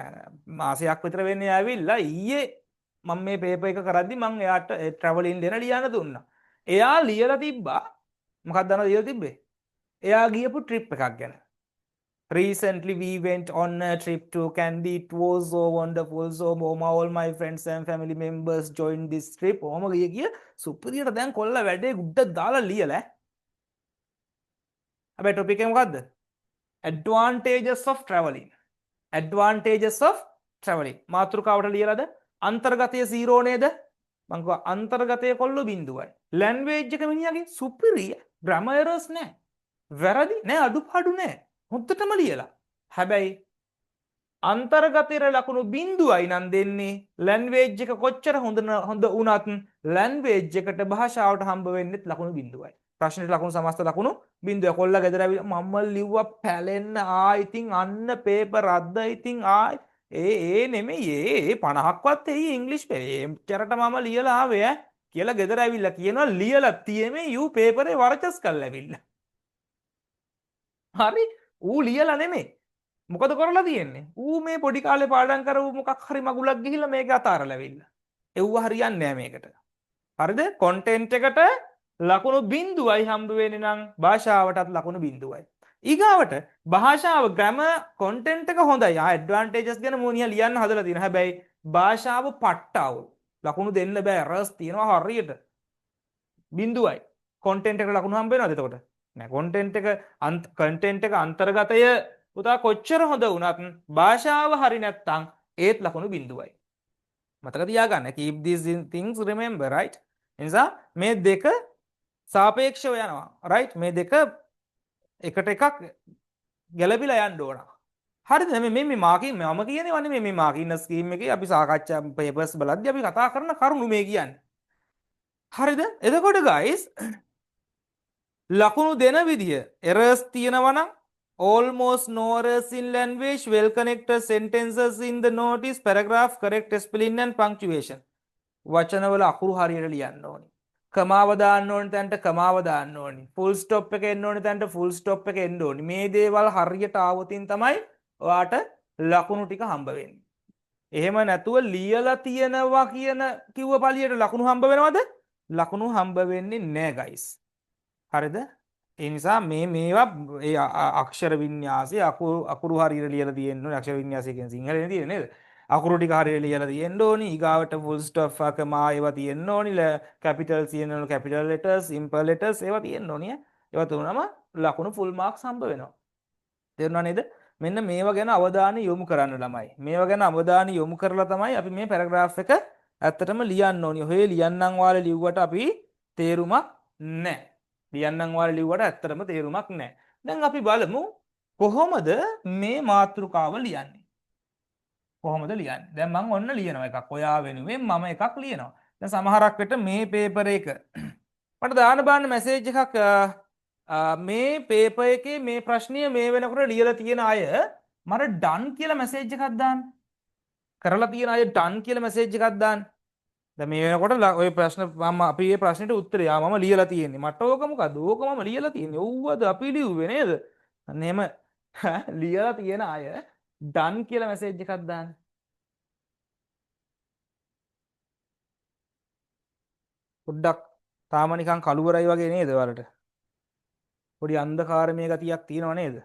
මාසයක් විතර වෙන්නේ ආවිල්ලා ඊයේ මම මේ පේපර් එක කරද්දි මම එයාට ට්‍රැවලින් දෙන ලියන්න දුන්නා එයා ලියලා තිබ්බා මොකක්ද දන්නවද ලියලා තිබ්බේ එයා ගියපු ට්‍රිප් එකක් ගැන Recently, we went on a trip to Kandy. It was so wonderful. So, all my friends and family members joined this trip. ඕම ගිය ගිය සුපිරියට දැන් කොල්ල වැඩේ ගුඩ දාලා ලියලා. හැබැයි ටොපික් එක මොකද්ද? Advantages of traveling. Advantages of traveling. මාතෘකාවට ලියලාද? අන්තර්ගතය 0 නේද? මං කිව්වා අන්තර්ගතය කොල්ල බිඳුවයි. language එක මිනිහාගේ සුපිරිය. grammar errors නැහැ. වැරදි නැහැ අඩුපාඩු නැහැ. හොද්දටම ලියලා හැබැයි අන්තර්ගතයට ලකුණු බිඳුවයි නම් දෙන්නේ ලැන්ග්වේජ් එක කොච්චර හොඳ වුණත් ලැන්ග්වේජ් එකට භාෂාවට හම්බ වෙන්නෙත් ලකුණු බිඳුවයි ප්‍රශ්නෙට ලකුණු සමස්ත ලකුණු බිඳුවයි කොල්ලා ගෙදර ඇවිල්ලා මම ලිව්වා පැලෙන්න ඉතින් අන්න පේපර් අද්ද ඉතින් ඒ නෙමෙයි ඒ 50ක්වත් එයි ඉංග්‍රීසි පෙරේතරට මම ලියලා ආවේ කියලා ගෙදර ඇවිල්ලා කියනවා ලියලා තියෙන්නේ යූ පේපරේ වරචස් කරලා ඇවිල්ලා හරි ඌ ලියලා නෙමෙයි මොකද කරලා තියෙන්නේ ඌ මේ පොඩි කාලේ පාඩම් කරපු මොකක් හරි මගුලක් ගිහිල්ලා මේක අතාරලා ඇවිල්ලා එව්ව හරියන්නේ නැහැ මේකට හරිද content එකට ලකුණු බිඳුවයි හම්බ වෙන්නේ නම් භාෂාවටත් ලකුණු බිඳුවයි ඊගාවට භාෂාව grammar content එක හොඳයි advantages ගැන මොනියා ලියන්න හදලා තියෙනවා හැබැයි භාෂාව පට්ටව ලකුණු දෙන්න බෑ errors තියෙනවා හරියට බිඳුවයි content එකට ලකුණු හම්බ වෙනවද එතකොට නෑ content එක අන්තර්ගතය පුතා කොච්චර හොඳ වුණත් භාෂාව හරි නැත්තම් ඒත් ලකුණු බිඳුවයි මතක තියාගන්න keep these things remember right එනිසා මේ දෙක සාපේක්ෂව යනවා right මේ දෙක එකට එකක් ගැළපිලා යන්න ඕන හරිද මේ මාකින් මම කියන්නේ වන්නේ මේ මාකින් ස්කීම් එකේ අපි සාකච්ඡා papers බලද්දී අපි කතා කරන කරුණු මේ කියන්නේ හරිද එතකොට guys ලකුණු දෙන විදිය errors තියෙනවා නම් almost no errors in language well connected sentences in the notice paragraph correct spelling and punctuation වචන වල අකුරු හරියට ලියන්න ඕනි කමාව දාන්න ඕනි තැනට කමාව දාන්න ඕනි full stop එක එන්න ඕනි තැනට full stop එක එන්න ඕනි මේ දේවල් හරියට ආවොතින් තමයි ඔයාට ලකුණු ටික හම්බ වෙන්නේ එහෙම නැතුව ලියලා තියෙනවා කියන කිව්ව පළියට ලකුණු හම්බ වෙනවද ලකුණු හම්බ වෙන්නේ නැහැ guys හරිද ඒ නිසා මේවා ඒ අක්ෂර වින්‍යාසය අකුරු හරියට ලියලා තියෙන්න ඕනේ අක්ෂර වින්‍යාසය කියන්නේ සිංහලෙන් තියෙන්නේ නේද අකුරු ටික හරියට ලියලා තියෙන්න ඕනේ ඊගාවට full stop කමා ඒවා තියෙන්න ඕනේ capitals තියෙන්න ඕනේ capital letters simple letters ඒවා තියෙන්න ඕනේ ඒවා තුනම ලකුණු full marks හම්බ වෙනවා තේරුණා නේද මෙන්න මේවා ගැන අවධානය යොමු කරන්න ළමයි මේවා ගැන අවධානය යොමු කරලා තමයි අපි මේ පැරග්‍රාෆ් එක ඇත්තටම ලියන්න ඕනේ ඔය ලියන්නම් වාලේ ලිව්වට අපි තේරුමක් නැහැ ලියන්නම් වාලේ ලිව්වට ඇත්තටම තේරුමක් නැහැ. දැන් අපි බලමු කොහොමද මේ මාතෘකාව ලියන්නේ. කොහොමද ලියන්නේ? දැන් මම ඔන්න ලියනවා එකක්. ඔයා වෙනුවෙන් මම එකක් ලියනවා. දැන් සමහරක් විට මේ පේපර් එක මට දාන්න බාන්න මැසේජ් එකක් මේ පේපර් එකේ මේ ප්‍රශ්නය මේ වෙනකොට ලියලා තියෙන අය මට ඩන් කියලා මැසේජ් එකක් දාන්න. කරලා තියෙන අය ඩන් කියලා මැසේජ් එකක් දාන්න. දැන් මේ වෙනකොට ඔය ප්‍රශ්න මම අපි මේ ප්‍රශ්නෙට උත්තරය මම ලියලා තියෙන්නේ මට ඕක මොකද ඕක මම ලියලා තියෙන්නේ ඔව්වද අපි ලිව්වේ නේද අන්න එහෙම ලියලා තියෙන අය ඩන් කියලා මැසේජ් එකක් දාන්න පොඩ්ඩක් තාම නිකන් කළුවරයි වගේ නේද ඔයාලට පොඩි අන්ධකාරමය ගතියක් තියෙනව නේද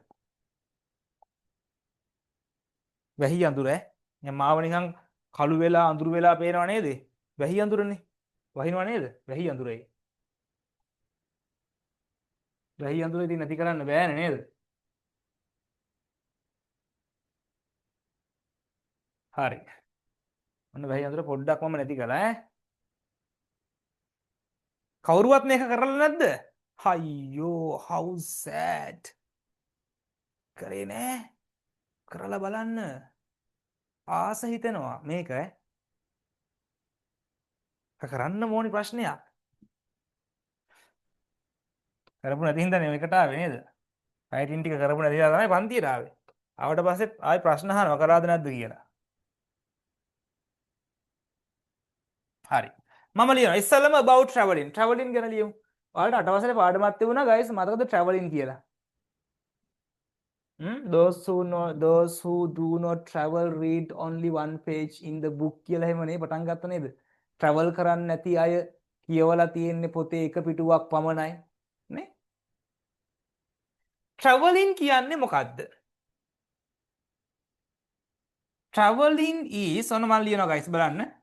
වැහි අඳුර ඈ. දැන් මාව නිකන් කළු වෙලා අඳුරු වෙලා පේනව නේද? වැහි අඳුරනේ. වහිනව නේද? වැහි අඳුරේ. වැහි අඳුර ඉතින් නැති කරන්න බෑනේ නේද? හරි. ඔන්න වැහි අඳුර පොඩ්ඩක් මම නැති කළා ඈ. කවුරුවත් මේක කරලා නැද්ද? අයියෝ how sad. කරේ නෑ. කරලා බලන්න. ආස හිතෙනවා මේක ඈ. කරන්න ඕනි ප්‍රශ්නයක්. කරපු නැති හින්දා නේ මේකට ආවේ නේද? රයිටින් ටික කරපු නැති හින්දා තමයි පන්තියට ආවේ. ආවට පස්සේ ආයි ප්‍රශ්න අහනවා කරාද නැද්ද කියලා. හරි. මම ලියනවා ඉස්සෙල්ලම about traveling. traveling ගැන ලියමු. ඔයාලට 8 වසරේ පාඩමක් තිබුණා guys මතකද traveling කියලා? those who do not travel read only one page in the book කියලා එහෙමනේ පටන් ගත්ත නේද? travel කරන්නේ නැති අය කියවලා තියෙන්නේ පොතේ එක පිටුවක් පමණයි නේ? traveling කියන්නේ මොකද්ද? traveling is ඔන්න මම ලියනවා guys බලන්න.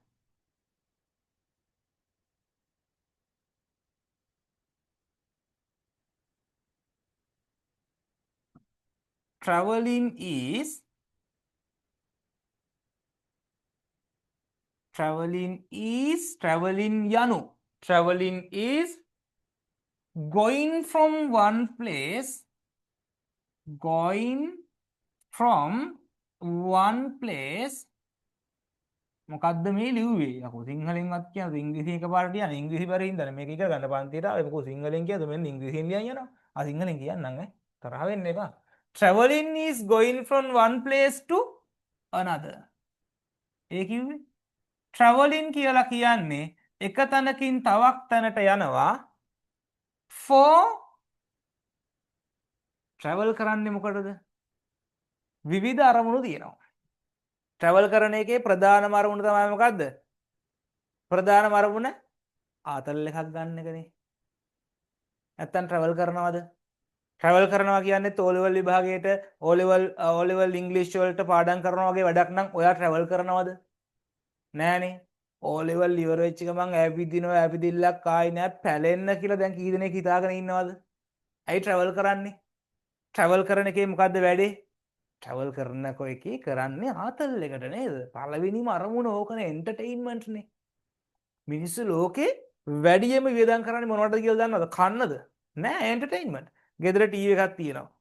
traveling is යනු traveling is going from one place මොකද්ද මේ ලිව්වේ යකෝ සිංහලෙන්වත් කියනද ඉංග්‍රීසි එකපාරට යන ඉංග්‍රීසි බැරි හින්දානේ මේක ඉගෙන ගන්න පන්තියට ආවේ මොකෝ සිංහලෙන් කියද මෙන්න ඉංග්‍රීසියෙන් ලියන් යනවා සිංහලෙන් කියන්නම් තරහ වෙන්න එපා traveling is going from one place to another ඒ කිව්වේ traveling කියලා කියන්නේ එක තැනකින් තවක් තැනට යනවා for travel කරන්නේ මොකටද විවිධ අරමුණු තියෙනවා travel කරන එකේ ප්‍රධානම අරමුණ තමයි මොකද්ද ප්‍රධානම අරමුණ ආතල් එකක් ගන්න එකනේ නැත්තම් travel කරනවද travel කරනවා කියන්නේ O level විභාගයට O level ඉංග්‍රීසි වලට පාඩම් කරනවා වගේ වැඩක් නම් ඔයා travel කරනවද නෑනේ O level ඉවර වෙච්ච ගමන් ඇවිදිනවා ඇවිදිල්ලක් ආයි නෑ පැලෙන්න කියලා දැන් කී දෙනෙක් හිතාගෙන ඉන්නවද ඇයි travel කරන්නේ travel කරන එකේ මොකද්ද වැඩේ travel කරනකො එකේ කරන්නේ ආතල් එකට නේද පළවෙනිම අරමුණ ඕකනේ entertainment නේ මිනිස්සු ලෝකේ වැඩියම වියදම් කරන්නේ මොනවටද කියලා දන්නවද කන්නද නෑ entertainment ගෙදර ටීවී එකක් තියෙනවා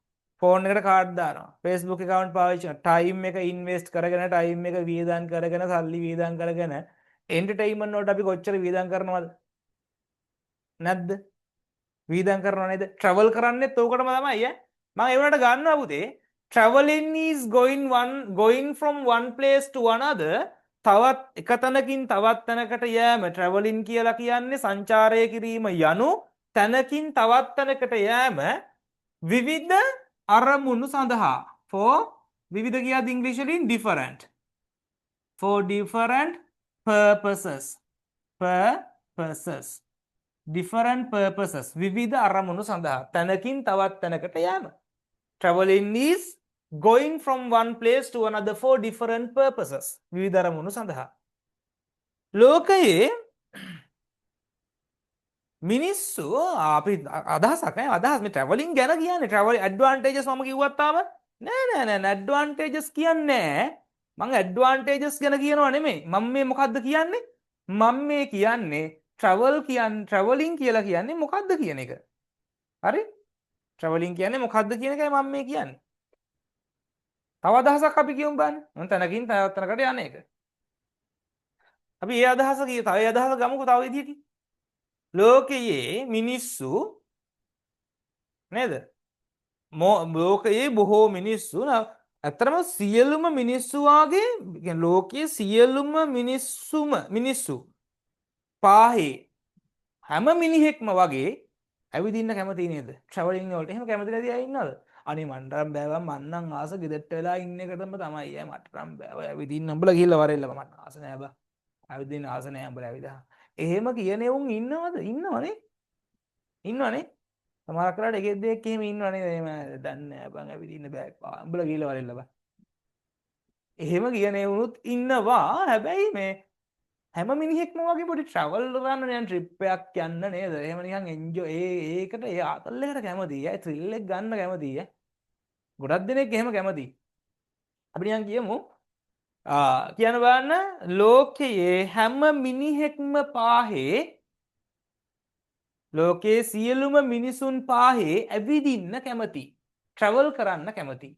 ෆෝන් එකට කාඩ් දානවා Facebook account පාවිච්චි කරනවා ටයිම් එක ඉන්වෙස්ට් කරගෙන ටයිම් එක වියදම් කරගෙන සල්ලි වියදම් කරගෙන entertainment වලට අපි කොච්චර වියදම් කරනවද නැද්ද වියදම් කරනව නේද travel කරන්නේත් ඕකටම තමයි ඈ මම ඒ වුණාට ගන්නවා පුතේ traveling is going from one place to another තවත් එක තැනකින් තවත් තැනකට යෑම traveling කියලා කියන්නේ සංචාරය කිරීම යනු තැනකින් තවත් තැනකට යෑම විවිධ අරමුණු සඳහා for විවිධ කියද්දි ඉංග්‍රීසි වලින් different for different purposes different purposes විවිධ අරමුණු සඳහා තැනකින් තවත් තැනකට යෑම traveling is going from one place to another for different purposes විවිධ අරමුණු සඳහා ලෝකයේ මිනිස්සු අපි අදහසක් නේ අදහස් මේ traveling ගැන කියන්නේ travel advantages මම කිව්වත් තාම නෑ advantages කියන්නේ මම advantages ගැන කියනවා නෙමෙයි මම මේ මොකද්ද කියන්නේ මම මේ කියන්නේ traveling කියලා කියන්නේ මොකද්ද කියන එක හරි traveling කියන්නේ මොකද්ද කියන එකයි මම මේ කියන්නේ තව අදහසක් අපි කියමු බලන්න මම තැනකින් තවත් තැනකට යන එක අපි ඒ අදහස තව ඒ අදහස ගමුකෝ තව විදිහකින් ලෝකයේ මිනිස්සු නේද ලෝකයේ බොහෝ මිනිස්සු ඇත්තටම සියලුම මිනිස්සු වාගේ ලෝකයේ සියලුම මිනිස්සු පාහේ හැම මිනිහෙක්ම වගේ ඇවිදින්න කැමති නේද traveling වලට එහෙම කැමති නැති අය ඉන්නවද අනේ මන්ටනම් බෑවා මන්නම් ආස ගෙදරට වෙලා ඉන්න එකටම තමයි අය මටනම් බෑවා ඇවිදින්න උඹලා ගිහලා වරෙල්ල මට ආස නෑ බා ඇවිදින්න ආස නෑ උඹලා ඇවිදා එහෙම කියන එවුන් ඉන්නවද ඉන්නවනේ සමහරක් වෙලාවට එකෙක් දෙයක් එහෙම ඉන්නවනේ එහෙම දන්නේ නෑ බං ඇවිදින්න බෑ උඹලා ගිහලා වරෙල්ල බා එහෙම කියන වුණුත් ඉන්නවා. හැබැයි මේ හැම මිනිහෙක්ම වගේ පොඩි ට්‍රැවල් කරන්න නිකන් ට්‍රිප් එකක් යන්න නේද? එහෙම නිකන් එන්ජොයි ඒකට ඒ ආතල් එකට කැමතියි. ඒ ත්‍රිල් එක ගන්න කැමතියි. ගොඩක් දෙනෙක් එහෙම කැමතියි. අපි නිකන් කියමු කියන්න බලන්න ලෝකයේ හැම මිනිහෙක්ම පාහේ ලෝකයේ සියලුම මිනිසුන් පාහේ ඇවිදින්න කැමති. ට්‍රැවල් කරන්න කැමති.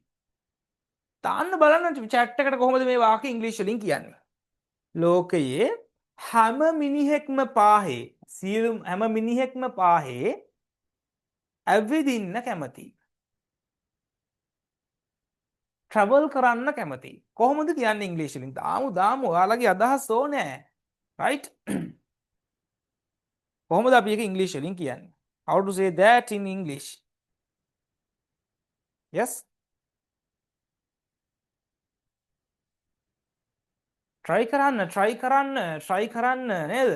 තාන්න බලන්න chat එකට කොහොමද මේ වාක්‍ය ඉංග්‍රීසි වලින් කියන්නේ. ලෝකයේ හැම මිනිහෙක්ම පාහේ සියලුම හැම මිනිහෙක්ම පාහේ ඇවිදින්න කැමති. ට්‍රැවල් කරන්න කැමති. කොහොමද කියන්නේ ඉංග්‍රීසි වලින්? දාමු ඔයාලගේ අදහස් ඕනේ. right? කොහොමද අපි ඒක ඉංග්‍රීසි වලින් කියන්නේ? How to say that in English? Yes? try කරන්න නේද?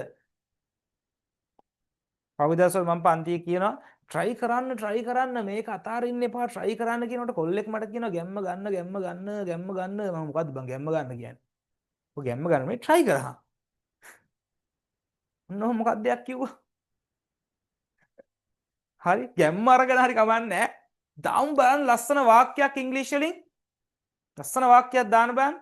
පවිදසල් මම පන්තියේ කියනවා try කරන්න මේක අතාරින්න එපා try කරන්න කියනකොට කොල්ලෙක් මට කියනවා ගැම්ම ගන්න මම මොකද්ද බං ගැම්ම ගන්න කියන්නේ? ඔය ගැම්ම ගන්න මේ try කරහන්. ඔන්න මොකක්ද දෙයක් කිව්වා? හරි ගැම්ම අරගෙන හරි කමන්නේ නැහැ. දාමු බලන්න ලස්සන වාක්‍යයක් ඉංග්‍රීසි වලින්. ලස්සන වාක්‍යයක් දාන්න බෑන්.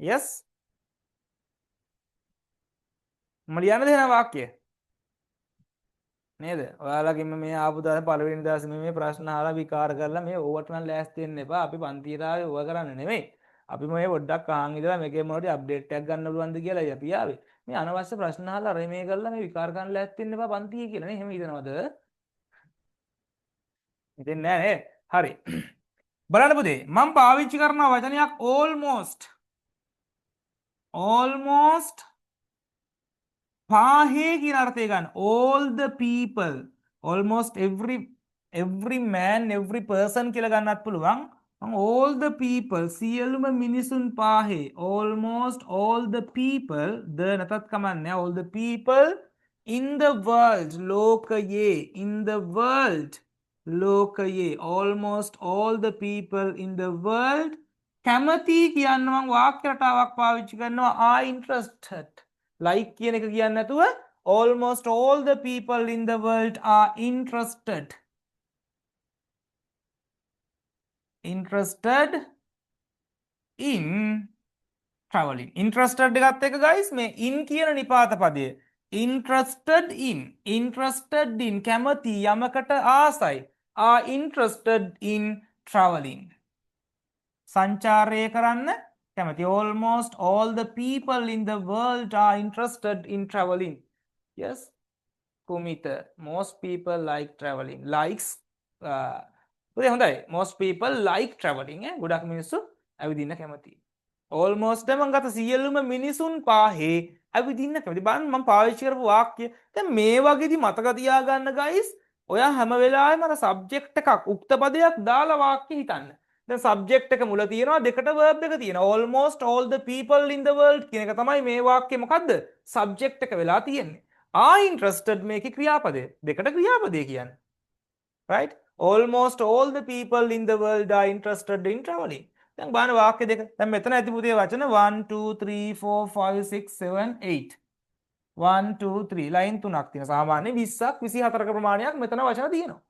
yes මම ලියන්න දෙන වාක්‍යය නේද? ඔයාලගෙම මේ ආපු දාසේ පළවෙනි දාසේ මේ ප්‍රශ්න අහලා විකාර කරලා මේ ඕවට නම් ලෑස්ති වෙන්න එපා. අපි පන්තියට ආවේ ඕවා කරන්න නෙමෙයි. අපි මේ පොඩ්ඩක් අහන් ඉඳලා මේකේ මොනවද අප්ඩේට් එකක් ගන්න පුළුවන්ද කියලා අපි ආවේ. මේ අනවශ්‍ය ප්‍රශ්න අහලා අර මේ කරලා මේ විකාර කරන්න ලෑස්ති වෙන්න එපා පන්තියේ කියලා නේ. එහෙම හිතනවද? හිතෙන්නේ නැහැ නේ. හරි. බලන්න පුතේ මම පාවිච්චි කරන වචනයක් almost පාහේ කියන අර්ථය ගන්න. all the people almost every man every person කියලා ගන්නත් පුළුවන්. all the people සියලුම මිනිසුන් පාහේ almost all the people the නැතත් කමන්නේ all the people in the world ලෝකයේ in the world ලෝකයේ almost all the people in the world කැමති කියන්න මම වාක්‍ය රටාවක් පාවිච්චි කරනවා are interested like කියන එක කියන්නේ නැතුව almost all the people in the world are interested in traveling. interested එකත් එක guys මේ in කියන නිපාත පදය interested in කැමති යමකට ආසයි are interested in traveling සංචාරය කරන්න කැමති almost all the people in the world are interested in traveling. yes කුමිත most people like traveling likes හොඳයි most people like traveling ගොඩක් මිනිස්සු ඇවිදින්න කැමති almost මම ගත සියලුම මිනිසුන් පාහේ ඇවිදින්න කැමති බලන්න මම පාවිච්චි කරපු වාක්‍ය දැන් මේ වගේදී මතක තියාගන්න guys ඔයා හැම වෙලාවෙම අර subject එකක් උක්ත පදයක් දාලා වාක්‍ය හිතන්න දැන් subject එක මුල තියෙනවා දෙකට verb එක තියෙනවා almost all the people in the world කියන එක තමයි මේ වාක්‍යේ මොකද්ද subject එක වෙලා තියෙන්නේ are interested මේකේ ක්‍රියාපදය දෙකට ක්‍රියාපදය කියන්නේ right almost all the people in the world are interested in traveling දැන් බලන්න වාක්‍ය දෙක දැන් මෙතන ඇති පුතේ වචන 1 2 3 4 5 6 7 8 1 2 3 ලයින් තුනක් තියෙනවා සාමාන්‍ය 20ක් 24ක ප්‍රමාණයක් මෙතන වචන තියෙනවා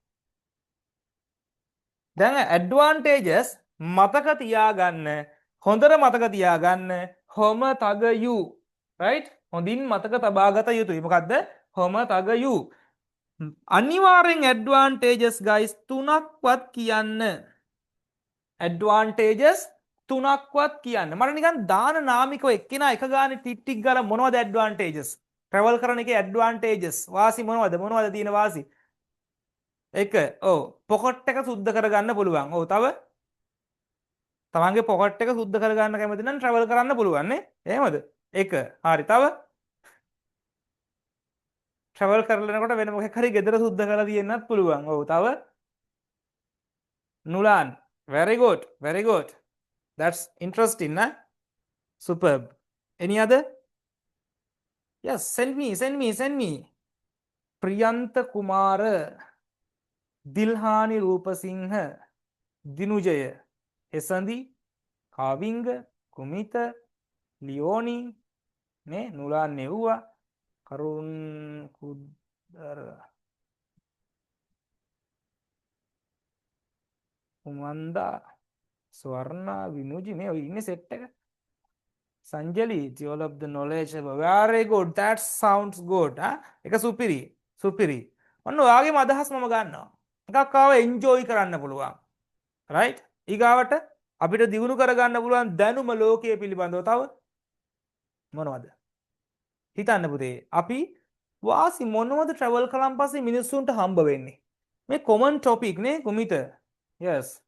දැන් advantages මතක තියාගන්න හොඳට මතක තියාගන්න හොම තග you right හොඳින් මතක තබාගත යුතුයි මොකද්ද හොම තග you අනිවාර්යෙන් advantages guys තුනක්වත් කියන්න advantages තුනක්වත් කියන්න මට නිකන් දාන නාමිකව එක්කෙනා එක ගානේ ටික් ටික් ගාලා මොනවද advantages travel කරන එකේ advantages වාසි මොනවද තියෙන වාසි එක ඔව් පොකට් එක සුද්ධ කරගන්න පුළුවන් ඔව් තව තමන්ගේ පොකට් එක සුද්ධ කරගන්න කැමති නම් travel කරන්න පුළුවන් නේ එහෙමද එක හරි තව travel කරනකොට වෙන මොකක් හරි ගෙදර සුද්ධ කරලා තියෙන්නත් පුළුවන් ඔව් තව නුලාන් very good that's interesting nah superb any other yes send me Priyanta Kumara Dilhani Rupasinghe දිනුජය එසඳි කාවිංග කුමිත Leonie නේ නුලා නෙව්වා කරුන් කුදර උමන්දා ස්වර්ණා විනුජි මේ ඔය ඉන්නේ සෙට් එක සංජලි develop the knowledge very good that sounds good එක සුපිරි සුපිරි ඔන්න ඔයාගේම අදහස් මම ගන්නවා එකක් ආව එන්ජොයි කරන්න පුළුවන් right ඊගාවට අපිට දිනු කරගන්න පුළුවන් දැනුම ලෝකයේ පිළිබඳව තව මොනවද හිතන්න පුතේ අපි වාසි මොනවද travel කළාන් පස්සේ මිනිස්සුන්ට හම්බ වෙන්නේ මේ common topic නේ කුමිත yes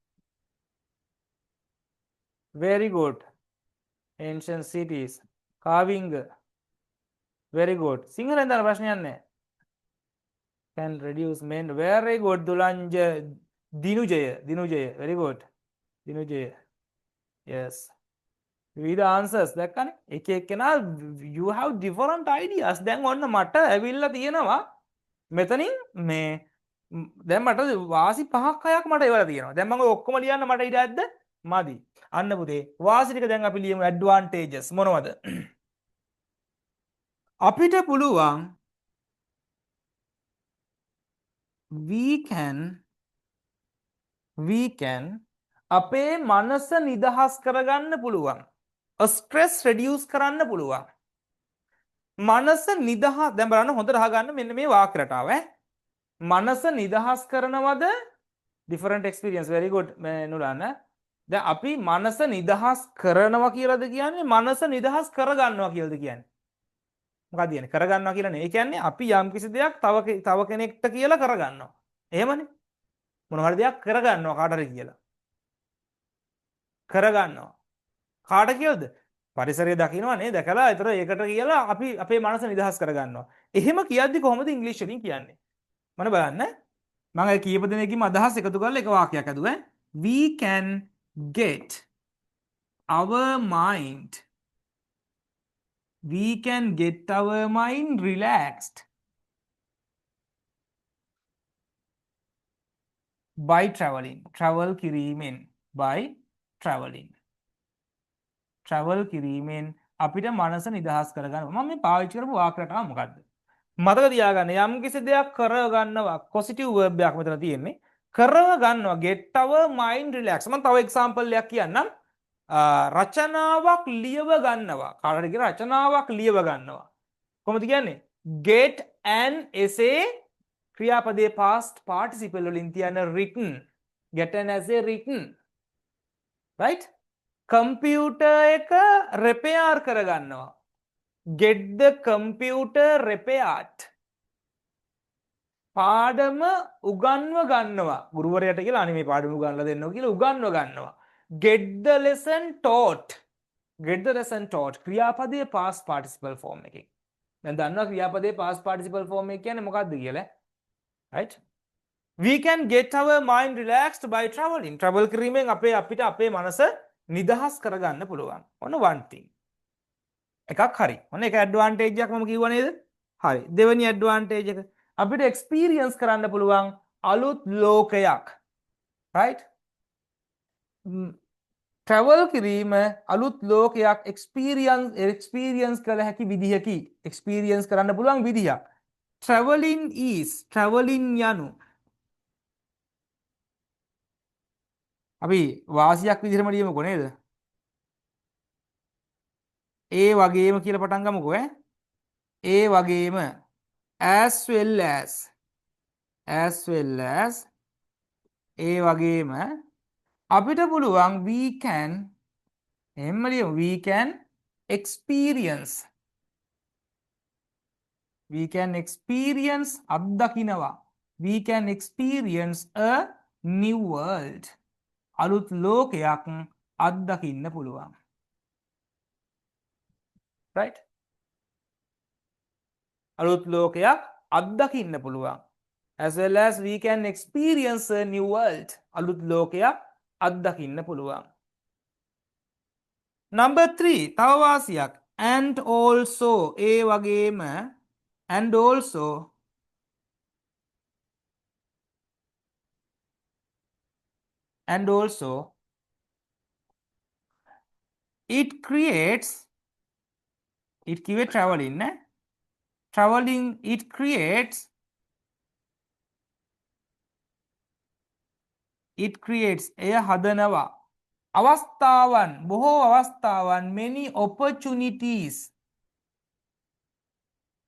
very good ancient cities carving very good සිංහලෙන් දාන ප්‍රශ්නයක් නැහැ can reduce men very good dulanja dinujaya very good dinujaya yes විවිධ answers දැක්කනේ එක එක්කෙනා you have different ideas දැන් ඔන්න මට ඇවිල්ලා තියෙනවා මෙතනින් මේ දැන් මට වාසි 5ක් 6ක් මට ඒවලා තියෙනවා දැන් මම ඔය ඔක්කොම ලියන්න මට ඉඩ ඇද්ද මදි අන්න පුතේ වාසි ටික දැන් අපි ලියමු advantages මොනවද අපිට පුළුවන් we can අපේ මනස නිදහස් කරගන්න පුළුවන් ස්ට්‍රෙස් රෙඩියුස් කරන්න පුළුවන් මනස නිදහස් දැන් බලන්න හොඳට අහගන්න මෙන්න මේ වාක්‍ය රටාව මනස නිදහස් කරනවද different experience very good නුරාන දැන් අපි මනස නිදහස් කරනවා කියලාද කියන්නේ මනස නිදහස් කරගන්නවා කියලාද කියන්නේ මොකක්ද කියන්නේ කරගන්නවා කියලා නේ ඒ කියන්නේ අපි යම් කිසි දෙයක් තව කෙනෙක්ට කියලා කරගන්නවා එහෙමනේ මොන හරි දෙයක් කරගන්නවා කාට හරි කියලා කරගන්නවා කාට කියලාද පරිසරය දකින්නවා නේ දැකලා ඒතර ඒකට කියලා අපි අපේ මනස නිදහස් කරගන්නවා එහෙම කියද්දි කොහොමද ඉංග්‍රීසි වලින් කියන්නේ මම බලන්න මම ඒ කීප දෙනෙක්ගේම අදහස් එකතු කරලා එක වාක්‍යයක් හදුවා we can get our mind relaxed by travel කිරීමෙන් අපිට මනස නිදහස් කරගන්න මම මේ පාවිච්චි කරපු වාක්‍ය රටාව මොකද්ද මතක තියාගන්න යම් කිසි දෙයක් කරගන්නවා පොසිටිව් verb එකක් මෙතන තියෙන්නේ කරගන්නවා get our mind relax මම තව එක්සැම්පල් එකක් කියන්නම් රචනාවක් ලියව ගන්නවා කාටද කියන රචනාවක් ලියව ගන්නවා කොහොමද කියන්නේ get an essay ක්‍රියාපදයේ past participle වලින් තියන written get an essay written right computer එක repair කරගන්නවා get the computer repaired පාඩම උගන්ව ගන්නවා ගුරුවරයාට කියලා අනේ මේ පාඩම උගන්ලා දෙන්නෝ කියලා උගන්ව ගන්නවා get the lesson taught ක්‍රියාපදයේ past participle form එකකින් දැන් දන්නවා ක්‍රියාපදයේ past participle form එක කියන්නේ මොකක්ද කියලා right we can get our mind relaxed by travel කිරීමෙන් අපිට අපේ මනස නිදහස් කරගන්න පුළුවන් ඔන්න one thing එකක් හරි ඔන්න එක ඇඩ්වාන්ටේජ් එකක් මම කිව්වා නේද හරි දෙවෙනි ඇඩ්වාන්ටේජ් එක අපිට එක්ස්පීරියන්ස් කරන්න පුළුවන් අලුත් ලෝකයක් right travel කිරීම අලුත් ලෝකයක් එක්ස්පීරියන්ස් කළ හැකි විදිහකි එක්ස්පීරියන්ස් කරන්න පුළුවන් විදිහක් traveling යනු අපි වාසියක් විදිහටම ලියමුකෝ නේද ඒ වගේම කියලා පටන් ගමුකෝ ඒ වගේම as well as ඒ වගේම අපිට පුළුවන් we can experience අත්දකිනවා we can experience a new world අලුත් ලෝකයක් අත්දකින්න පුළුවන් right අලුත් ලෝකයක් අත්දකින්න පුළුවන් as well as we can experience a new world අලුත් ලෝකයක් අත්දකින්න පුළුවන් number 3 තව වාසියක් and also ඒ වගේම and also and also it creates traveling traveling it creates එය හදනවා අවස්ථාවන් බොහෝ අවස්ථාවන් many opportunities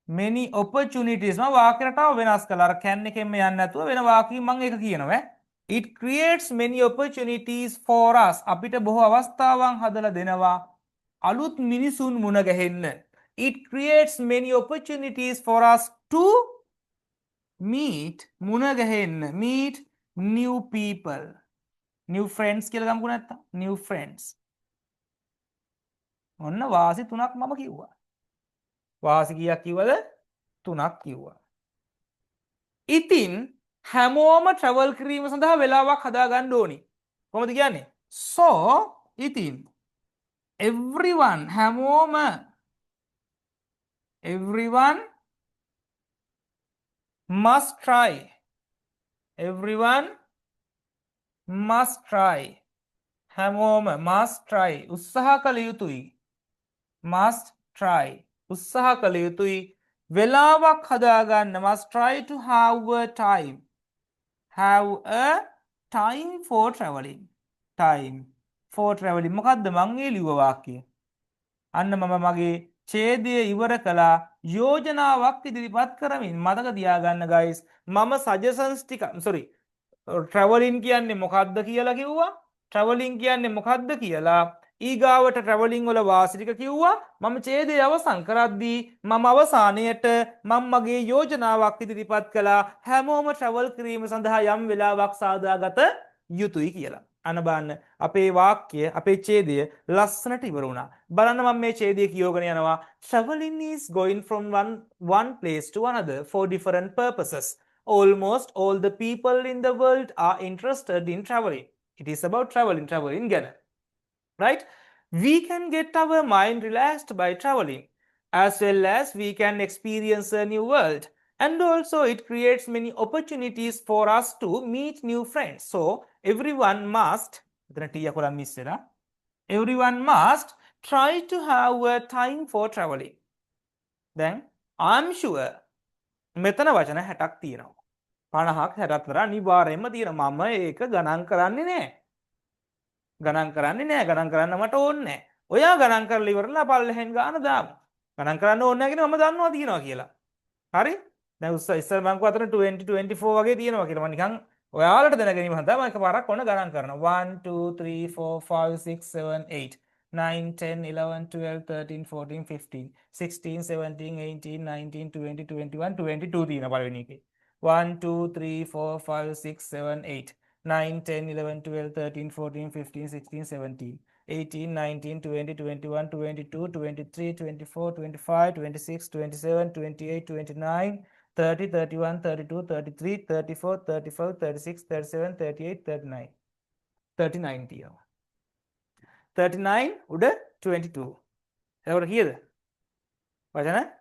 මම වාක්‍ය රටාව වෙනස් කළා අර can එකෙන්ම යන්නේ නැතුව වෙන වාක්‍යකින් මම ඒක කියනවා it creates many opportunities for us අපිට බොහෝ අවස්ථාවන් හදලා දෙනවා අලුත් මිනිසුන් මුණ ගැහෙන්න it creates many opportunities for us to meet මුණ ගැහෙන්න meet new people new friends කියලා ගමුකෝ නැත්තම් new friends ඔන්න වාසි තුනක් මම කිව්වා වාසි කීයක් කිව්වද තුනක් කිව්වා ඉතින් හැමෝම travel කිරීම සඳහා වෙලාවක් හදා ගන්න ඕනි කොහොමද කියන්නේ so ඉතින් everyone හැමෝම everyone must try everyone must try හැමෝම must try උත්සාහ කළ යුතුයි must try උත්සාහ කළ යුතුයි වෙලාවක් හදාගන්න must try to have a time for time for traveling මොකද්ද මං ඒ ලිව්ව වාක්‍යය අන්න මම මගේ ඡේදය ඉවර කළා යෝජනාවක් ඉදිරිපත් කරමින් මතක තියාගන්න guys මම suggestions ටික sorry traveling කියන්නේ මොකද්ද කියලා කිව්වා traveling කියන්නේ මොකද්ද කියලා ඊගාවට traveling වල වාසි ටික කිව්වා මම ඡේදය අවසන් කරද්දී මම අවසානයේට මම මගේ යෝජනාවක් ඉදිරිපත් කළා හැමෝම travel කිරීම සඳහා යම් වෙලාවක් සාදාගත යුතුයි කියලා අන්න බලන්න අපේ වාක්‍ය අපේ ඡේදය ලස්සනට ඉවර වුණා බලන්න මම මේ ඡේදය කියවගෙන යනවා traveling is going from one place to another for different purposes almost all the people in the world are interested in traveling it is about traveling ගැන right we can get our mind relaxed by traveling as well as we can experience a new world and also it creates many opportunities for us to meet new friends so everyone must try to have a time for traveling then I'm sure මෙතන වචන 60ක් තියෙනවා 50ක් 60ක් විතර අනිවාර්යයෙන්ම තියෙනවා මම ඒක ගණන් කරන්නේ නැහැ ගණන් කරන්න මට ඕනේ නැහැ. ඔයා ගණන් කරලා ඉවරලා පල්ලෙහෙන් ගාන දාමු. ගණන් කරන්න ඕනේ නැහැ කියන මම දන්නවා තියනවා කියලා. හරි? දැන් ඉස්සර මම කිව්වා අතන 20 24 වගේ තියෙනවා කියලා. මම නිකන් ඔයාලට දැනගැනීම සඳහා මම එකපාරක් ඔන්න ගණන් කරනවා. 1 2 3 4 5 6 7 8 9 10 11 12 13 14 15 16 17 18 19 20 21 22 තියෙනවා පළවෙනි එකේ. 1 2 3 4 5 6 7 8 9, 10, 11, 12, 13, 14, 15, 16, 17, 18, 19, 20, 21, 22, 23, 24, 25, 26, 27, 28, 29, 30, 31, 32, 33, 34, 35, 36, 37, 38, 39. 39 තියෙනවා. 39 උඩ 22. එතකොට කීයද? වචන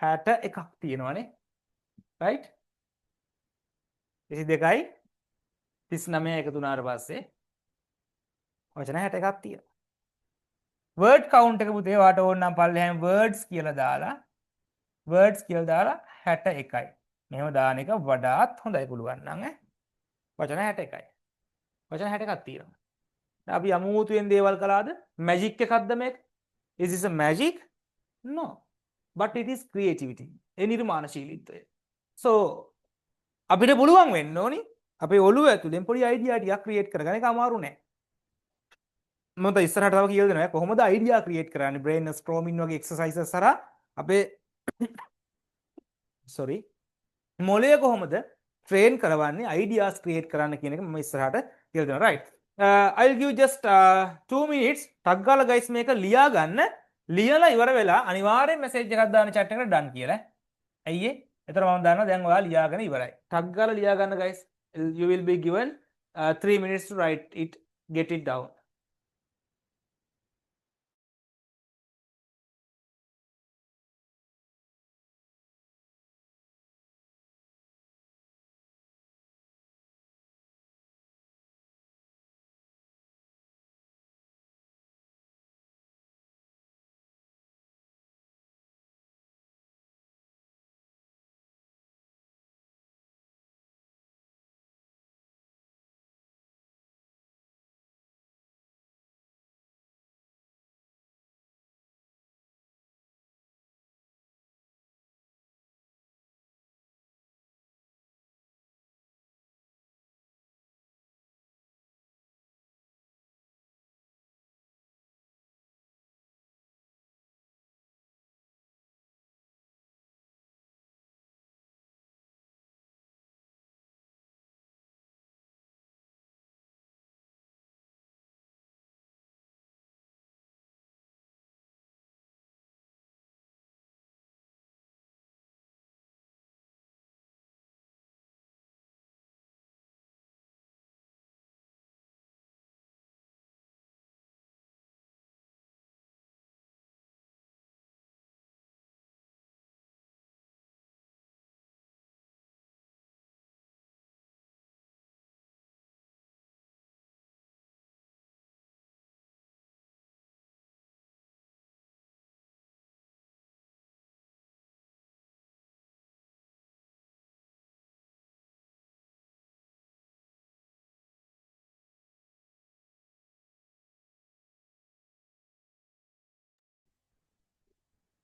61ක් තියෙනවානේ. right? 22යි 39 එකතු වුණාට පස්සේ වචන 61ක් තියෙනවා. word count එක පුතේ වාට ඕන නම් පල්ලෙහාම words කියලා දාලා 61යි. මෙහෙම දාන එක වඩාත් හොඳයි පුළුවන් නම් වචන 61යි. වචන 61ක් තියෙනවා. දැන් අපි අමුතුවෙන් දේවල් කළාද? magic එකක්ද මේක? is this a magic? no. but it is creativity. A නිර්මාණශීලීත්වය. so අපිට පුළුවන් වෙන්න ඕනි අපේ ඔළුව ඇතුලෙන් පොඩි අයිඩියා ටිකක් ක්‍රියේට් කරගන්න එක අමාරු නෑ මම තා ඉස්සරහට තව කියලා දෙනවා කොහොමද අයිඩියා ක්‍රියේට් කරන්නේ බ්‍රේන් ස්ටෝමින් වගේ එක්සර්සයිසස් හරහා අපේ sorry මොළය කොහොමද ට්‍රේන් කරවන්නේ අයිඩියාස් ක්‍රියේට් කරන්න කියන එක මම ඉස්සරහට කියලා දෙනවා right I'll give just 2 minutes ටක් ගාලා guys මේක ලියා ගන්න ලියලා ඉවර වෙලා අනිවාර්යෙන් මැසේජ් එකක් දාන්න chat එකට done කියලා ඇයි ඒ එතන මම දන්නවා දැන් ඔයාලා ලියාගෙන ඉවරයි. ටක් ගාලා ලියා ගන්න guys. You will be given 3 minutes to write it, get it down.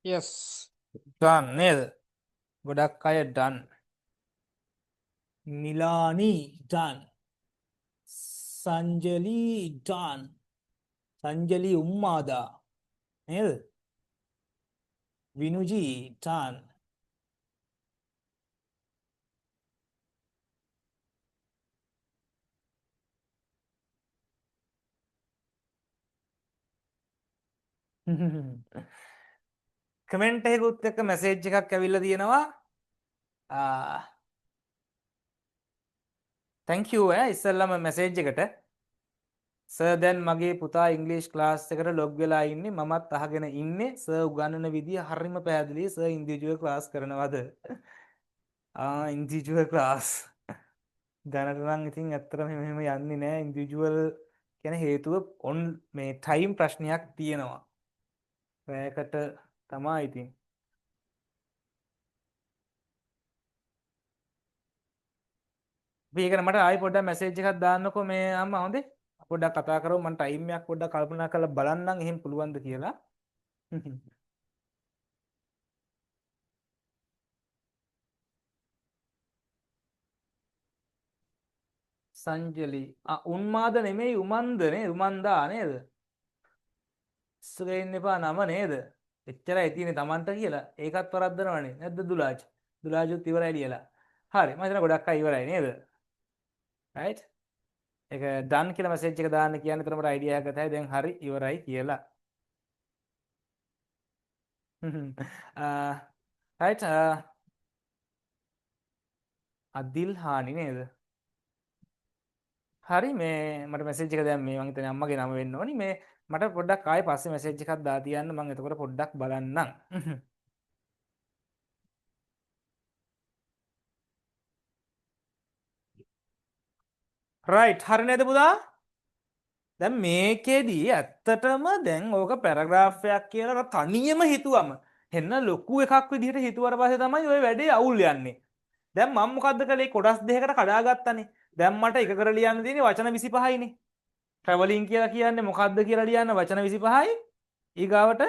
yes done නේද ගොඩක් අය done නිලානි done සංජලි done සංජලි උම්මාදා නේද විනුජි done කමෙන්ට් එකකුත් එක්ක මැසේජ් එකක් ඇවිල්ලා තියෙනවා thank you ඉස්සෙල්ලාම මැසේජ් එකට සර් දැන් මගේ පුතා ඉංග්‍රීසි ක්ලාස් එකට ලොග් වෙලා ඉන්නේ මමත් අහගෙන ඉන්නේ සර් උගන්වන විදිය හරිම පැහැදිලි සර් ඉන්ඩිවිජුවල් ක්ලාස් කරනවද ඉන්ඩිවිජුවල් ක්ලාස් දැනට නම් ඉතින් ඇත්තටම මෙහෙම යන්නේ නැහැ ඉන්ඩිවිජුවල් කියන හේතුව ඔන් මේ ටයිම් ප්‍රශ්නයක් තියෙනවා රැයකට තමයි ඉතින් මේකට මට ආයි පොඩ්ඩක් මැසේජ් එකක් දාන්නකෝ මේ අම්මා හොඳේ පොඩ්ඩක් කතා කරමු මම ටයිම් එකක් පොඩ්ඩක් කල්පනා කරලා බලන්නම් එහෙම පුළුවන්ද කියලා සංජලි උන්මාද නෙමෙයි උමන්ද නේ උමන්දා නේද ඉස්සරහින් එපා නම නේද එච්චරයි තියෙන්නේ Tamanට කියලා ඒකත් වරද්දනවනේ නැද්ද දුලාජ් දුලාජුත් ඉවරයි ලියලා හරි මම හිතන ගොඩක් අය ඉවරයි නේද රයිට් ඒක ඩන් කියලා මැසේජ් එක දාන්න කියන්නේ එතනට අයිඩියා එකක් ගතයි දැන් හරි ඉවරයි කියලා රයිට් අදිල් හානි නේද හරි මේ මට මැසේජ් එක දැන් මේ මං හිතන්නේ අම්මගේ නම වෙන්න ඕනි මේ මට පොඩ්ඩක් ආයෙ පස්සේ මැසේජ් එකක් දා තියන්න මම එතකොට පොඩ්ඩක් බලන්නම් රයිට් හරි නේද පුතා දැන් මේකෙදී ඇත්තටම දැන් ඕක පැරග්‍රාෆ් එකක් කියලා තනියම හිතුවම එන්න ලොකු එකක් විදිහට හිතුවට පස්සේ තමයි ওই වැඩේ අවුල් යන්නේ දැන් මම මොකද්ද කළේ කොටස් දෙකකට කඩාගත්තානේ දැන් මට එකකට ලියන්න තියෙන්නේ වචන 25යිනේ ට්‍රැවලින් කියලා කියන්නේ මොකද්ද කියලා ලියන්න වචන 25යි ඊගාවට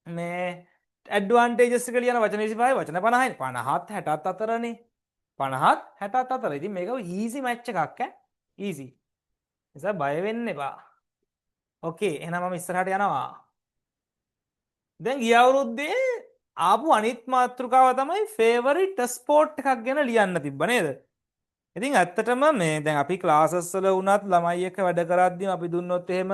මේ ඇඩ්වාන්ටේජස් එක ලියන වචන 25යි වචන 50යි 50ත් 60ත් අතරනේ 50ත් 60ත් අතර ඉතින් මේක ඊසි මැච් එකක් ඈ ඊසි නිසා බය වෙන්න එපා ඕකේ එහෙනම් මම ඉස්සරහට යනවා දැන් ගිය අවුරුද්දේ ආපු අනිත් මාතෘකාව තමයි ෆේවරිට් ස්පෝර්ට් එකක් ගැන ලියන්න තිබ්බ නේද ඉතින් ඇත්තටම මේ දැන් අපි ක්ලාසස් වල වුණත් ළමයි එක්ක වැඩ කරද්දී අපි දුන්නොත් එහෙම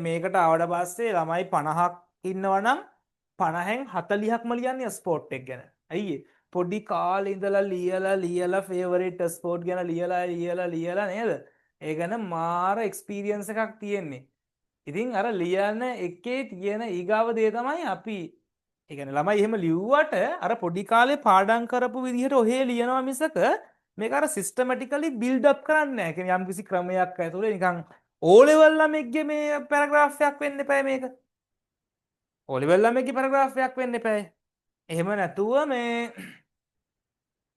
මේකට ආවට පස්සේ ළමයි 50ක් ඉන්නවනම් 50න් 40ක්ම ලියන්නේ ස්පෝර්ට් එක ගැන. ඇයි පොඩි කාලේ ඉඳලා ලියලා ෆේවරිට් ස්පෝර්ට් ගැන ලියලා නේද? ඒ ගැන මාර එක්ස්පීරියන්ස් එකක් තියෙන්නේ. ඉතින් අර ලියන එකේ තියෙන ඊගාව දේ තමයි අපි ඒ කියන්නේ ළමයි එහෙම ලිව්වට අර පොඩි කාලේ පාඩම් කරපු විදිහට ඔහේ ලියනවා මිසක මේක අර සිස්ටමැටිකලි බිල්ඩ් අප් කරන්නේ නැහැ. ඒ කියන්නේ යම්කිසි ක්‍රමයක් ඇතුලේ නිකන් O level ළමෙක්ගේ මේ පැරග්‍රාෆ් එකක් වෙන්න එපා මේක. O level ළමෙක්ගේ පැරග්‍රාෆ් එකක් වෙන්න එපා. එහෙම නැතුව මේ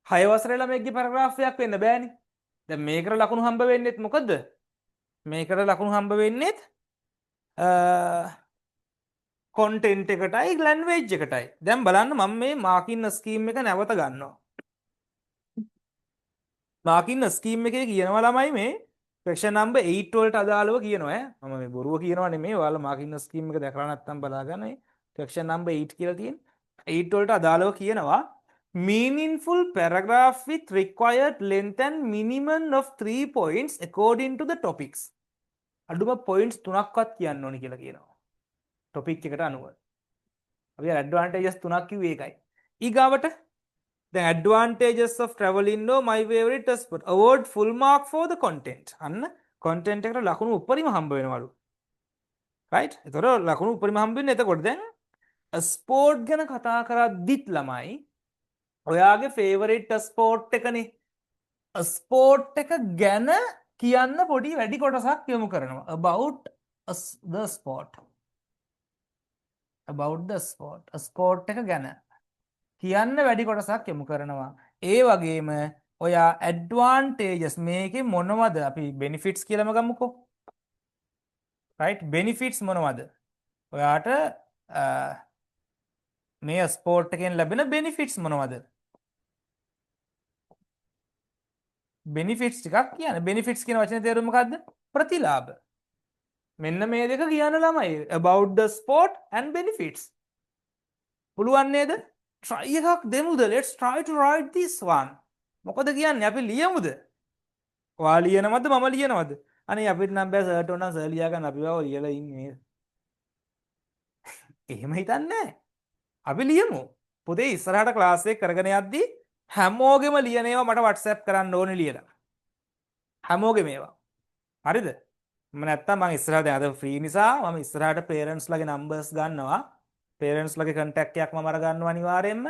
6 වසරේ ළමෙක්ගේ පැරග්‍රාෆ් එකක් වෙන්න බෑනේ. දැන් මේකට ලකුණු හම්බ වෙන්නේත් මොකද්ද? මේකට ලකුණු හම්බ වෙන්නේත් කොන්ටෙන්ට් එකටයි ලැන්ග්වේජ් එකටයි. දැන් බලන්න මම මේ මාකින් ස්කීම් එක නැවත ගන්නවා. මාකින් ස්කීම් එකේ කියනවා ළමයි මේ ක්වෙස්චන් නම්බර් 8 වලට අදාළව කියනවා ඈ. මම මේ බොරුව කියනවා නෙමෙයි. ඔයාලා මාකින් ස්කීම් එක දැකලා නැත්නම් බලාගන්න මේ ක්වෙස්චන් නම්බර් 8 කියලා තියෙන. 8 වලට අදාළව කියනවා meaningful paragraph with required length and minimum of 3 points according to the topics. අඩුම points 3ක්වත් කියන්න ඕනි කියලා කියනවා. topic එකට අනුව. අපි advantages 3ක් කිව්වේ ඒකයි. ඊගාවට the advantages of traveling no my favorite spot award full mark for the content අන්න content එකට ලකුණු උපරිම හම්බ වෙනවලු right ඒතර ලකුණු උපරිම හම්බ වෙන්නේ එතකොට දැන් ස්පෝර්ට් ගැන කතා කරද්දිත් ළමයි ඔයාගේ favorite sport එකනේ ස්පෝර්ට් එක ගැන කියන්න පොඩි වැඩි කොටසක් යොමු කරනවා about the sport ස්පෝර්ට් එක ගැන කියන්න වැඩි කොටසක් යොමු කරනවා. ඒ වගේම ඔයා ඇඩ්වාන්ටේජස් මේකේ මොනවද අපි බෙනිෆිට්ස් කියලාම ගමුකෝ. right benefits මොනවද? ඔයාට මේ ස්පෝර්ට් එකෙන් ලැබෙන බෙනිෆිට්ස් මොනවද? බෙනිෆිට්ස් ටිකක් කියන්න. බෙනිෆිට්ස් කියන වචනේ තේරුම මොකද්ද? ප්‍රතිලාභ. මෙන්න මේ දෙක කියන්න ළමයි. about the sport and benefits. පුළුවන් නේද? try එකක් දෙමුද? let's try to write this one. මොකද කියන්නේ? අපි ලියමුද? ඔයා ලියනවද මම ලියනවද? අනේ අපිට නම් බෑ සර්ට ඕන නම් සර් ලියා ගන්න අපි බව ලියලා ඉන්නේ. එහෙම හිතන්නේ නැහැ. අපි ලියමු. පොතේ ඉස්සරහට ක්ලාස් එක කරගෙන යද්දී හැමෝගෙම ලියන ඒවා මට WhatsApp කරන්න ඕනේ ලියලා. හැමෝගෙම ඒවා. හරිද? මම නැත්තම් මම ඉස්සරහට අද ෆ්‍රී නිසා මම ඉස්සරහට පේරන්ට්ස් ලගේ නම්බර්ස් ගන්නවා. පේරන්ට්ස් ලගේ කන්ටැක්ට් එකක් මම අර ගන්නවා අනිවාර්යෙන්ම.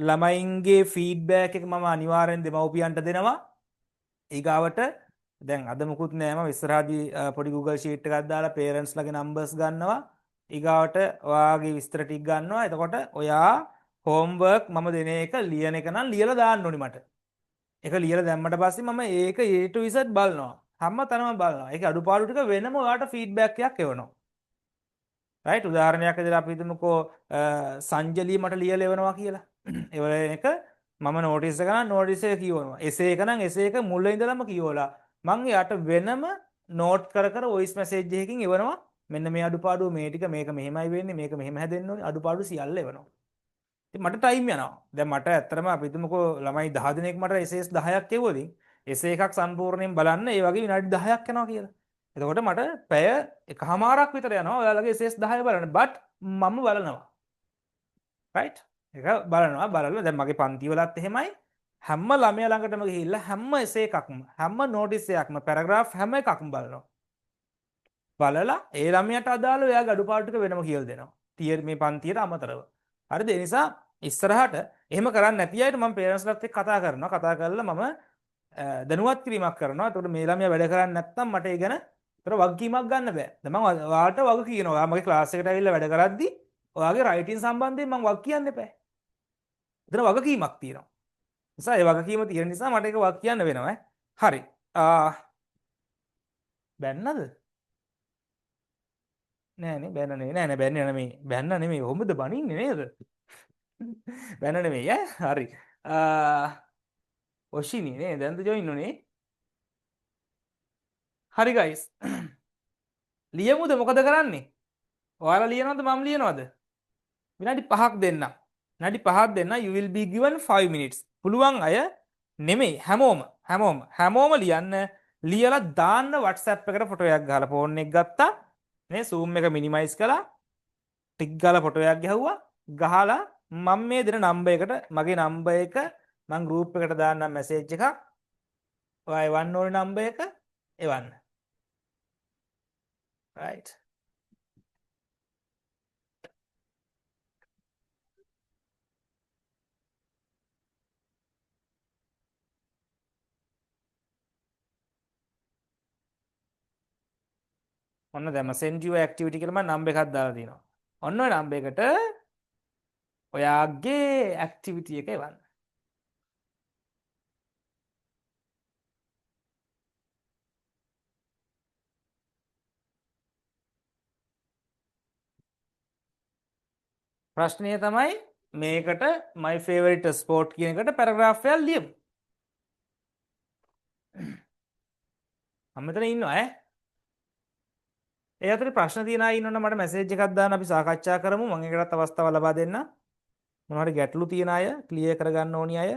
ළමයින්ගේ ෆීඩ්බැක් එක මම අනිවාර්යෙන් දෙමව්පියන්ට දෙනවා. ඊගාවට දැන් අද මුකුත් නෑ මම ඉස්සරහදී පොඩි Google sheet එකක් දාලා පේරන්ට්ස් ලගේ නම්බර්ස් ගන්නවා. ඊගාවට ඔයාගේ විස්තර ටික ගන්නවා. එතකොට ඔයා හෝම්වර්ක් මම දෙන එක ලියන එක නම් ලියලා දාන්න ඕනි මට. ඒක ලියලා දැම්මට පස්සේ මම ඒක A to Z බලනවා. හැම තැනම බලනවා. ඒක අඩුපාඩු ටික වෙනම ඔයාට ෆීඩ්බැක් එකක් එවනවා. රයිට් උදාහරණයක් විදිහට අපි හිතමුකෝ සංජලී මට ලියලා එවනවා කියලා. එවල එක මම නෝටිස් එක ගන්න නෝටිස් එක කියවනවා. එසේ එක නම් එසේ එක මුල ඉඳලම කියවලා මම යාට වෙනම නෝට් කර කර වොයිස් මැසේජ් එකකින් එවනවා. මෙන්න මේ අඩුපාඩුව මේ ටික මේක මෙහෙමයි වෙන්නේ මේක මෙහෙම හැදෙන්න ඕනේ අඩුපාඩු සියල්ල එවනවා. ඉතින් මට ටයිම් යනවා. දැන් මට ඇත්තටම අපි හිතමුකෝ ළමයි 10 දෙනෙක් මට SS 10ක් එවුවොත් එසේ එකක් සම්පූර්ණයෙන් බලන්න ඒ වගේ විනාඩි 10ක් යනවා කියලා. එතකොට මට පැය එකහමාරක් විතර යනවා ඔයාලගේ SS 10 බලන්න. බට් මම බලනවා. රයිට්? ඒක බලනවා බලලා දැන් මගේ පන්තිවලත් එහෙමයි හැම ළමයා ළඟටම ගිහිල්ලා හැම එසේ එකක්ම හැම නෝටිස් එකක්ම පැරග්‍රාෆ් හැම එකක්ම බලනවා. බලලා ඒ ළමයාට අදාළව එයාගේ අඩුපාඩු ටික වෙනම කියලා දෙනවා. ටියර් මේ පන්තියට අමතරව. හරිද? ඒ නිසා ඉස්සරහට එහෙම කරන්නේ නැති අයට මම පේරන්ට්ස්ලාත් එක්ක කතා කරනවා. කතා කරලා මම දැනුවත් කිරීමක් කරනවා. එතකොට මේ ළමයා වැඩ කරන්නේ නැත්නම් මට ඒ ගැන ඒතර වගකීමක් ගන්න බෑ. දැන් මම ඔයාලට වග කියනවා. ඔයා මගේ ක්ලාස් එකට ඇවිල්ලා වැඩ කරද්දි ඔයාගේ රයිටින් සම්බන්ධයෙන් මම වග කියන්න එපා. එතන වගකීමක් තියෙනවා. නිසා ඒ වගකීම තියෙන නිසා මට ඒක වග කියන්න වෙනවා. හරි. බැන්නද? නෑනේ බැන්න නෙවෙයි. නෑ නෑ බැන්නේ නෙමෙයි. බැන්න නෙමෙයි. කොහොමද බනින්නේ නේද? බැන්න නෙමෙයි ඈ. හරි. ඔෂිනි නේ දැන්ද ජොයින් උනේ. හරි ගයිස්. ලියමුද මොකද කරන්නේ? ඔයාලා ලියනවද මම ලියනවද? විනාඩි 5ක් දෙන්න. විනාඩි 5ක් දෙන්න you will be given 5 minutes. පුළුවන් අය නෙමෙයි හැමෝම ලියන්න. ලියලා දාන්න WhatsApp එකට ෆොටෝ එකක් ගහලා ෆෝන් එක ගත්තා. නේ zoom එක මිනිමයිස් කළා. ටික් ගාලා ෆොටෝ එකක් ගැහුවා. ගහලා මම මේ දෙන නම්බර් එකට මගේ නම්බර් එක මම ගෲප් එකට දාන්නම් මැසේජ් එකක්. ඔයා එවන්න ඕනේ නම්බර් එක එවන්න. right ඔන්න දැන් මම send you activity කියලා මම නම්බර් එකක් දාලා තියෙනවා. ඔන්න ඔය නම්බර් එකට ඔයාගේ activity එක එවන්න. ප්‍රශ්නය තමයි මේකට my favorite sport කියන එකට පැරග්‍රාෆ් එකක් ලියමු. මම මෙතන ඉන්නවා ඈ. ඒ අතරේ ප්‍රශ්න තියන අය ඉන්නවනම් මට මැසේජ් එකක් දාන්න අපි සාකච්ඡා කරමු. මම ඒකටත් අවස්ථාව ලබා දෙන්න. මොනවා හරි ගැටලු තියන අය ක්ලියර් කරගන්න ඕනි අය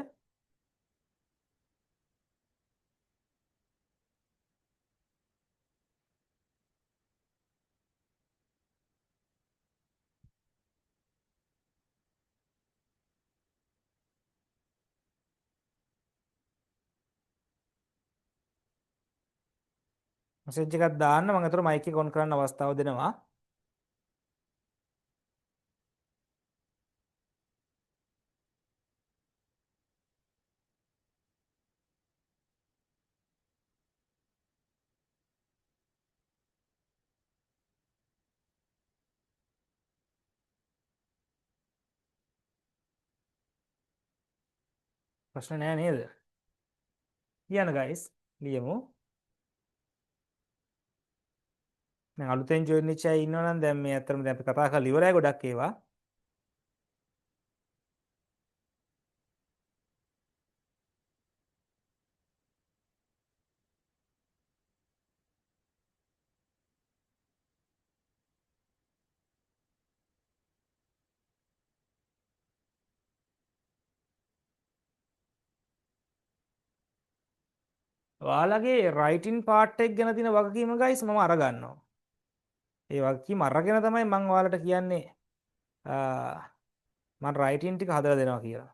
මැසේජ් එකක් දාන්න. මම අතට මයික් එක ඔන් කරන්න අවස්ථාව දෙනවා. ප්‍රශ්න නෑ නේද? කියන්න ගයිස් ලියමු. දැන් අලුතෙන් ජොයින් වෙච්ච අය ඉන්නවා නම් දැන් මේ අතරම දැන් අපි කතා කරලා ඉවරයි ගොඩක් ඒවා. ඔයාලගේ රයිටින් පාර්ට් එක ගැන තියෙන වගකීම ගයිස් මම අරගන්නවා. ඒ වගකීම අරගෙන තමයි මම ඔයාලට කියන්නේ මම රයිටින් ටික හදලා දෙනවා කියලා.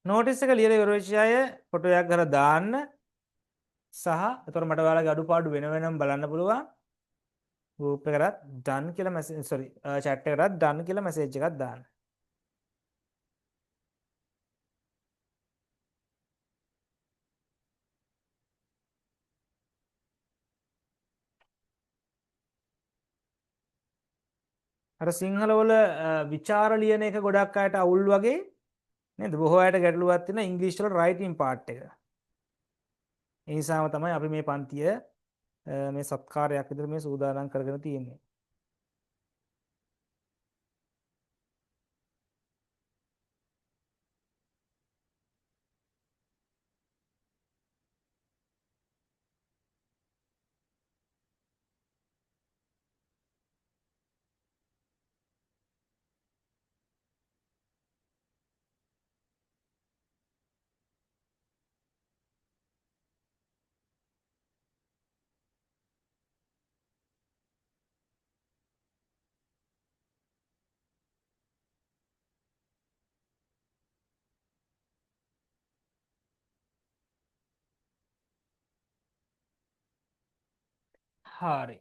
නෝටිස් එක ලියලා ඉවර වෙච්ච අය ෆොටෝ එකක් ගහලා දාන්න සහ එතකොට මට ඔයාලගේ අඩුපාඩු වෙන වෙනම බලන්න පුළුවන්. ගෲප් එකකට ඩන් කියලා මැසේජ් chat එකකට ඩන් කියලා මැසේජ් එකක් දාන්න. අර සිංහල වල විචාර ලියන එක ගොඩක් අයට අවුල් වගේ නේද? බොහෝ අයට ගැටලුවක් තියෙන ඉංග්‍රීසි වල රයිටින් පාර්ට් එක. ඒ නිසාම තමයි අපි මේ පන්තිය මේ සත්කාරයක් විදිහට මේ සූදානම් කරගෙන තියෙන්නේ. හරි.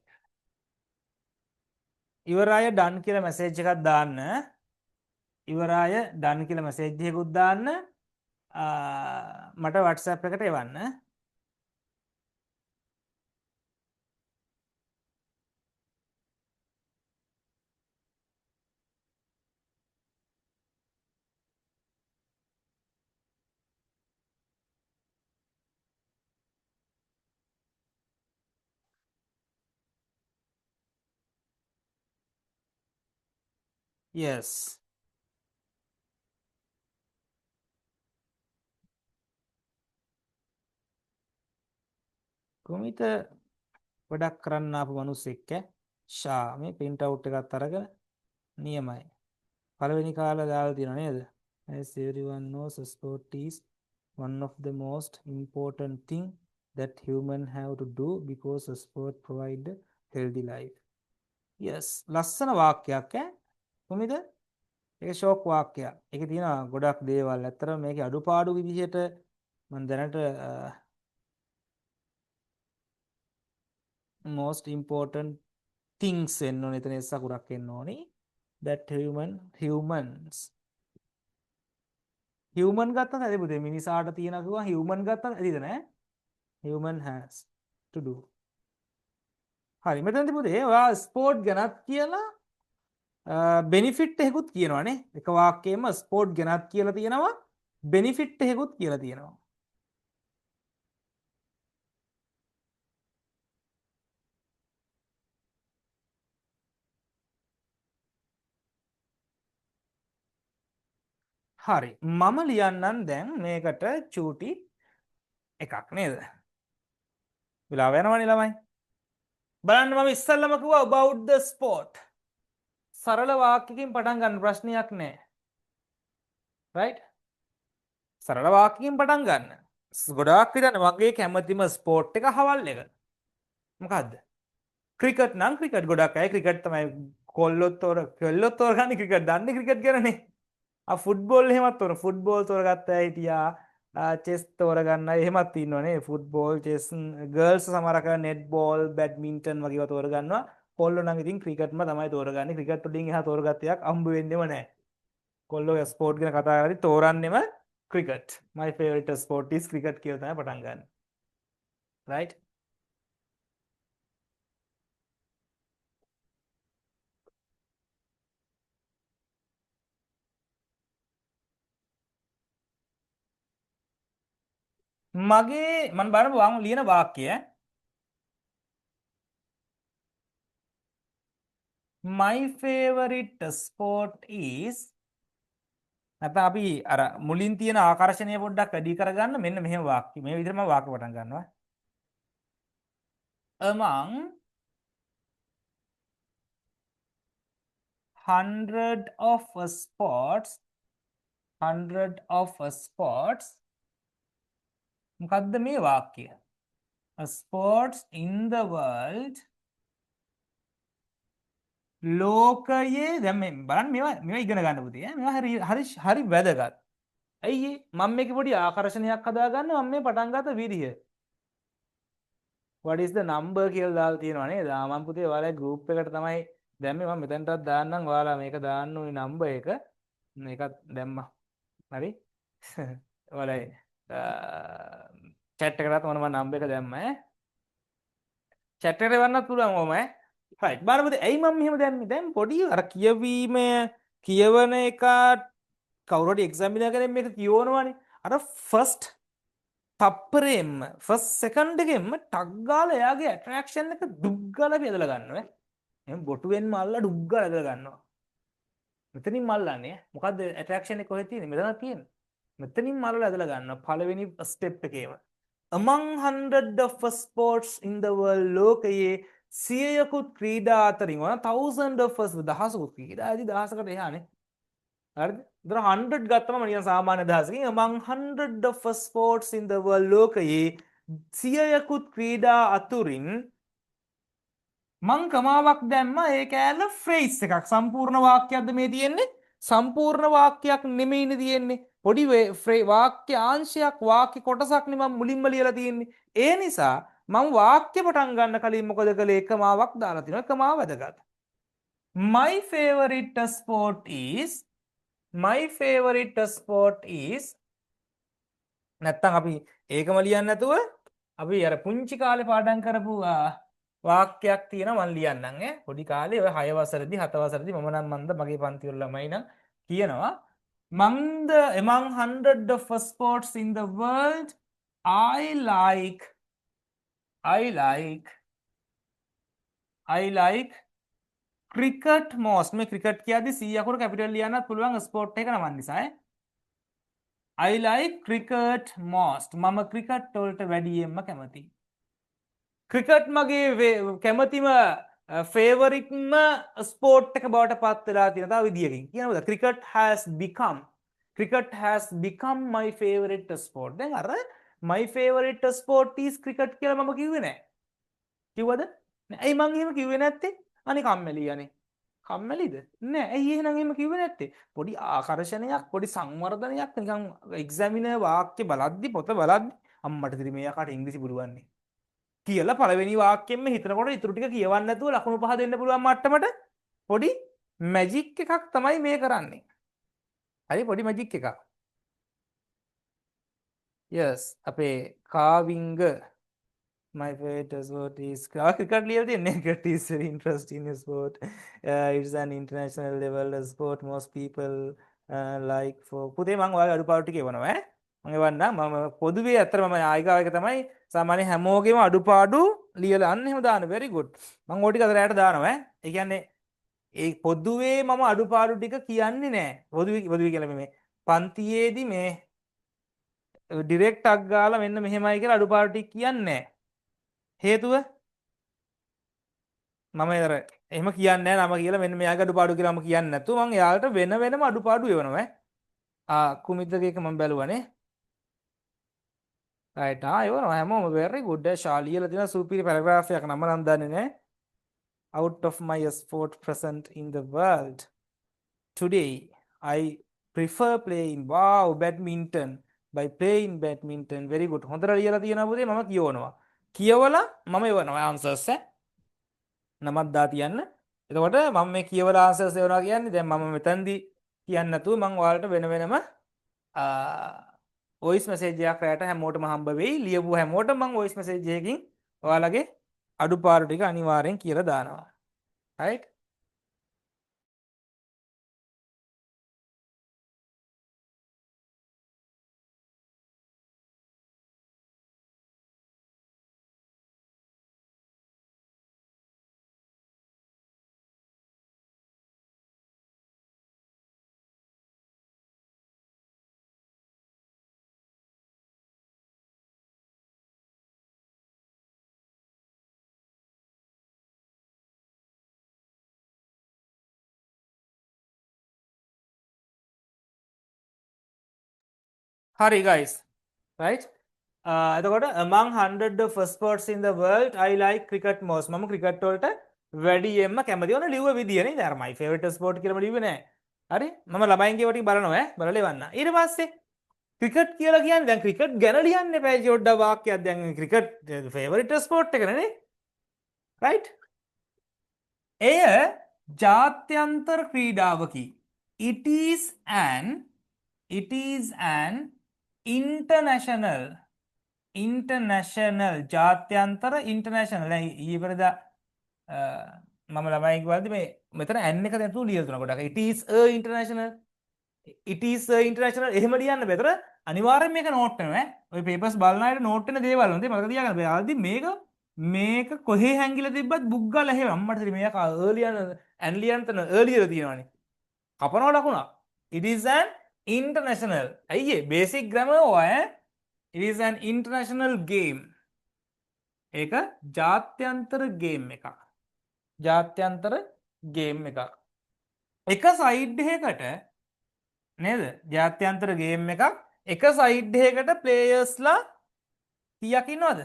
ඉවර අය ඩන් කියලා මැසේජ් එකක් දාන්න. ඉවර අය ඩන් කියලා මැසේජ් එකකුත් දාන්න. මට WhatsApp එකට එවන්න. yes. කොමිත ගොඩක් කරන්න ආපු මිනිස්සෙක් ෂා මේ print out එකත් අරගෙන නියමයි. පළවෙනි කාලේ දාලා තියෙනවා නේද? As everyone knows, sport is one of the most important thing that human have to do because sport provide a healthy life. yes. ලස්සන වාක්‍යයක් කොහොමද? ඒක ෂෝක් වාක්‍යයක්. ඒකේ තියෙන ගොඩක් දේවල්. ඇත්තටම මේකේ අඩුපාඩු විදිහට මම දැනට most important things එන්න ඕනේ. එතන එස් අකුරක් එන්න ඕනේ. that humans human ගත්තත් ඇති පුතේ මිනිසාට තියෙන කිව්වා human ගත්තත් ඇතිද නෑ human has to do. හරි මෙතනදී පුතේ ඔයා ස්පෝර්ට් ගැනත් කියලා බෙනිෆිට් එකකුත් කියනවානේ. එක වාක්‍යයෙන්ම ස්පෝර්ට් ගැනත් කියලා තියෙනවා බෙනිෆිට් එකකුත් කියලා තියෙනවා. හරි මම ලියන්නම් දැන් මේකට චූටි එකක් නේද? වෙලාව යනවනේ ළමයි. බලන්න මම ඉස්සල්ලාම කිව්වා about the sport. සරල වාක්‍යකින් පටන් ගන්න ප්‍රශ්නයක් නැහැ. right? සරල වාක්‍යකින් පටන් ගන්න. ගොඩාක් විතර මගේ කැමතිම ස්පෝර්ට් එක හවල් එක. මොකද්ද? ක්‍රිකට් නම් ක්‍රිකට් ගොඩක් අය ක්‍රිකට් තමයි කොල්ලොත් තෝරගන්නේ ක්‍රිකට් දන්නේ ක්‍රිකට් ගැනනේ. ෆුට්බෝල් එහෙමත් තෝරන ෆුට්බෝල් තෝරගත්ත අය හිටියා. චෙස් තෝරගන්න අය එහෙමත් ඉන්නවනේ. ෆුට්බෝල් චෙස් ගර්ල්ස් සමහරක් නෙට් බෝල් බැඩ්මින්ටන් වගේ ඒවා තෝරගන්නවා. කොල්ලෝ නම් ඉතින් ක්‍රිකට්ම තමයි තෝරගන්නේ. ක්‍රිකට් වලින් එහා තෝරගත්ත එකක් හම්බ වෙන්නේම නැහැ. කොල්ලෝ ස්පෝර්ට් ගැන කතා කරද්දි තෝරන්නෙම cricket. my favorite sport is cricket කියලා තමයි පටන් ගන්න. right? මගේ මම බලමු වං ලියන වාක්‍යය. My favorite sport is නැත්නම් අපි අර මුලින් තියෙන ආකර්ෂණය පොඩ්ඩක් වැඩි කරගන්න මෙන්න මෙහෙම වාක්‍ය. මේ විදිහට මම වාක්‍ය පටන් ගන්නවා. Among hundred of sports මොකද්ද මේ වාක්‍යය? Sports in the world ලෝකයේ දැන් මේ බලන්න මේවා ඉගෙන ගන්න පුතේ. මේවා හරි හරි හරි වැදගත්. ඇයි මම මේක පොඩි ආකර්ෂණයක් හදාගන්න මම මේ පටන් ගත්ත විදිය. what is the number කියලා දාලා තියෙනවා නේද? මම පුතේ ඔයාලගේ group එකට තමයි දැම්මේ. මම මෙතනටත් දාන්නම්. ඔයාලා මේක දාන්න ඕනි number එක. මේකත් දැම්මා. හරි? ඔයාලා chat එකකට මම number එක දැම්මා ඈ. chat එකට එවන්නත් පුළුවන් ඕම ඈ. right. බලන්න පුතේ ඇයි මම මෙහෙම දැම්මේ? දැන් පොඩි අර කියවීම කියවන එක කවුරු හරි එක්සැමිනර් කෙනෙක් මේක කියවනවානේ. අර ෆස්ට් තප්පරෙම ෆස්ට් සෙකන්ඩ් එකෙම ටක් ගාලා එයාගේ ඇට්‍රැක්ෂන් එක ඩුග් ගාලා බෙදලා ගන්නවා. එහෙනම් බොටුවෙන් මල්ලා ඩුග් ගාලා බෙදලා ගන්නවා. මෙතනින් මල්ලානේ. මොකද්ද ඇට්‍රැක්ෂන් එක කොහෙද තියෙන්නේ? මෙතන තියෙන්නේ. මෙතනින් මල්ලා ඇදලා ගන්නවා පළවෙනි ස්ටෙප් එකේම. among hundred of sports in the world ලෝකයේ සියයකුත් ක්‍රීඩා අතරින් වන thousand of දහසකුත් ක්‍රීඩා ඇති දහසකට එහානේ. හරිද? ඒතර 100 ගත්තම නිකන් සාමාන්‍ය දහසකින් among hundred of sports in the world ලෝකයේ සියයකුත් ක්‍රීඩා අතුරින් මං කමාවක් දැම්මා ඒක ඇල්ල ෆ්‍රේස් එකක් සම්පූර්ණ වාක්‍යයක්ද මේ තියෙන්නේ සම්පූර්ණ වාක්‍යයක් නෙමෙයිනේ තියෙන්නේ පොඩි වාක්‍ය අංශයක් වාක්‍ය කොටසක් නේ මම මුලින්ම ලියලා තියෙන්නේ ඒ නිසා මම වාක්‍ය පටන් ගන්න කලින් මොකද කළේ එකමාවක් දාලා තිනවා එකමාව වැදගත් my favorite sport is නැත්තම් අපි ඒකම ලියන්න නැතුව අපි අර පුංචි කාලේ පාඩම් කරපු වාක්‍යයක් තියෙනවා මම ලියන්නම් ඈ පොඩි කාලේ ඔය 6 වසරේදී 7 වසරේදී මම නම් මන්ද මගේ පන්ති වල ළමයි නම් කියනවා මන්ද among hundred of sports in the world I like cricket most මේ cricket කියද්දි 100 අකුරු කැපිටල් ලියන්නත් පුළුවන් ස්පෝර්ට් එක නම නිසා ඈ I like cricket most මම ක්‍රිකට් වලට වැඩියෙන්ම කැමතියි ක්‍රිකට් මගේ කැමතිම ෆේවරිට්ම ස්පෝර්ට් එක බවට පත් වෙලා තියෙන තව විදියකින් කියනවාද cricket has become my favorite sport දැන් අර my favorite sport is cricket කියලා මම කිව්වේ නෑ කිව්වද ඇයි මං එහෙම කිව්වේ නැත්තේ අනේ කම්මැලි අනේ කම්මැලිද නෑ ඇයි එහෙනම් එහෙම කිව්වේ නැත්තේ පොඩි ආකර්ෂණයක් පොඩි සංවර්ධනයක් නිකන් එක්සැමිනර් වාක්‍ය බලද්දි පොත බලද්දි අම්මට ඉතින් මෙයාට ඉංග්‍රීසි පුළුවන් නේ කියලා පළවෙනි වාක්‍යෙම හිතනකොට ඉතුරු ටික කියවන්න නැතුව ලකුණු 5 දෙන්න පුළුවන් මට්ටමට පොඩි මැජික් එකක් තමයි මේ කරන්නේ. හරි පොඩි මැජික් එකක්. yes අපේ කාවිංග my favorite sport is cricket ලියලා තියෙන්නේ cricket is very interesting sport it's an international level sport most people like for පුතේ මම ඔයාලගේ අඩුපාඩු ටික එවනවා ඈ මම එවන්නම් මම පොදුවේ අතර මම ආයිකාව එක තමයි සාමාන්‍ය හැමෝගෙම අඩුපාඩු ලියලා අන්න එහෙම දාන්න very good මම ඕක ටික අතර යට දානවා ඈ ඒ කියන්නේ ඒ පොදුවේ මම අඩුපාඩු ටික කියන්නේ නෑ පොදුවේ කියලා මේ පන්තියේදී මේ ඩිරෙක්ට් අක් ගාලා මෙන්න මෙහෙමයි කියලා අඩුපාඩු ටික කියන්නේ නෑ හේතුව මම එහෙම කියන්නේ නෑ නම කියලා මෙන්න මෙයාගේ අඩුපාඩු කියලා මම කියන්නේ නැතුව මම එයාලට වෙන වෙනම අඩුපාඩු එවනවා කුමිද්දගේ එක මම බැලුවානේ right එවනවා හැමෝම very good ශාලියලා තියෙන සුපිරි පැරග්‍රාෆ් එකක් නම නම් දන්නේ නෑ out of my sport present in the world today I prefer playing wow badminton by playing badminton very good හොඳට ලියලා තියෙනවා පුතේ මම කියවනවා කියවලා මම එවනවා answers නමක් දා තියන්න එතකොට මම මේ කියවලා answers එවනවා කියන්නේ දැන් මම මෙතනදී කියන්නේ නැතුව මම ඔයාලට වෙන වෙනම voice message එකක් රැට හැමෝටම හම්බ වෙයි ලියපු හැමෝටම මම voice message එකකින් ඔයාලගේ අඩුපාඩු ටික අනිවාර්යෙන් කියලා දානවා right හරි guys. Right? එතකොට among 100 of sports in the world I like cricket most. මම cricket වලට වැඩියෙන්ම කැමති වුණ ලිව්ව විදිය නේද? අර my favorite sport කියලාම ලිව්වේ නෑ. හරි? මම ළමයින්ගේ වට බලනවා බලලා ඉවන්න. ඊට පස්සේ ක්‍රිකට් කියලා කියන්නේ දැන් ක්‍රිකට් ගැන ලියන්න එපා ජෝඩ්ඩා වාක්‍යයක්. දැන් ක්‍රිකට් favorite sport එක නේ. right? එය ජාත්‍යන්තර ක්‍රීඩාවකි. It is an international ජාත්‍යන්තර international දැන් ඊපෙරදා මම ළමයින්ගේ වලදී මේ මෙතන n එක දැන් තු ලියලා තුන ගොඩක් it is a international එහෙම ලියන්න බෑ. අනිවාර්යෙන් මේක නෝට් වෙනවා ඈ. ඔය පේපර්ස් බලන අයට නෝට් වෙන දේවල් හොඳේ මතක තියාගන්න. බෑල්දි මේක කොහේ හැංගිලා තිබ්බත් බුක් ගාලා එහෙම අම්මට මේක earlier and ලියන්න තන earlier තියෙනවානේ. කපනවා ලකුණක්. It is an international. අයියේ basic grammar ඔය it is an international game. ඒක ජාත්‍යන්තර ගේම් එකක්. ජාත්‍යන්තර ගේම් එකක්. එක සයිඩ් එකකට නේද? ජාත්‍යන්තර ගේම් එකක්. එක සයිඩ් එකකට ප්ලේයර්ස්ලා කීයක් ඉන්නවද?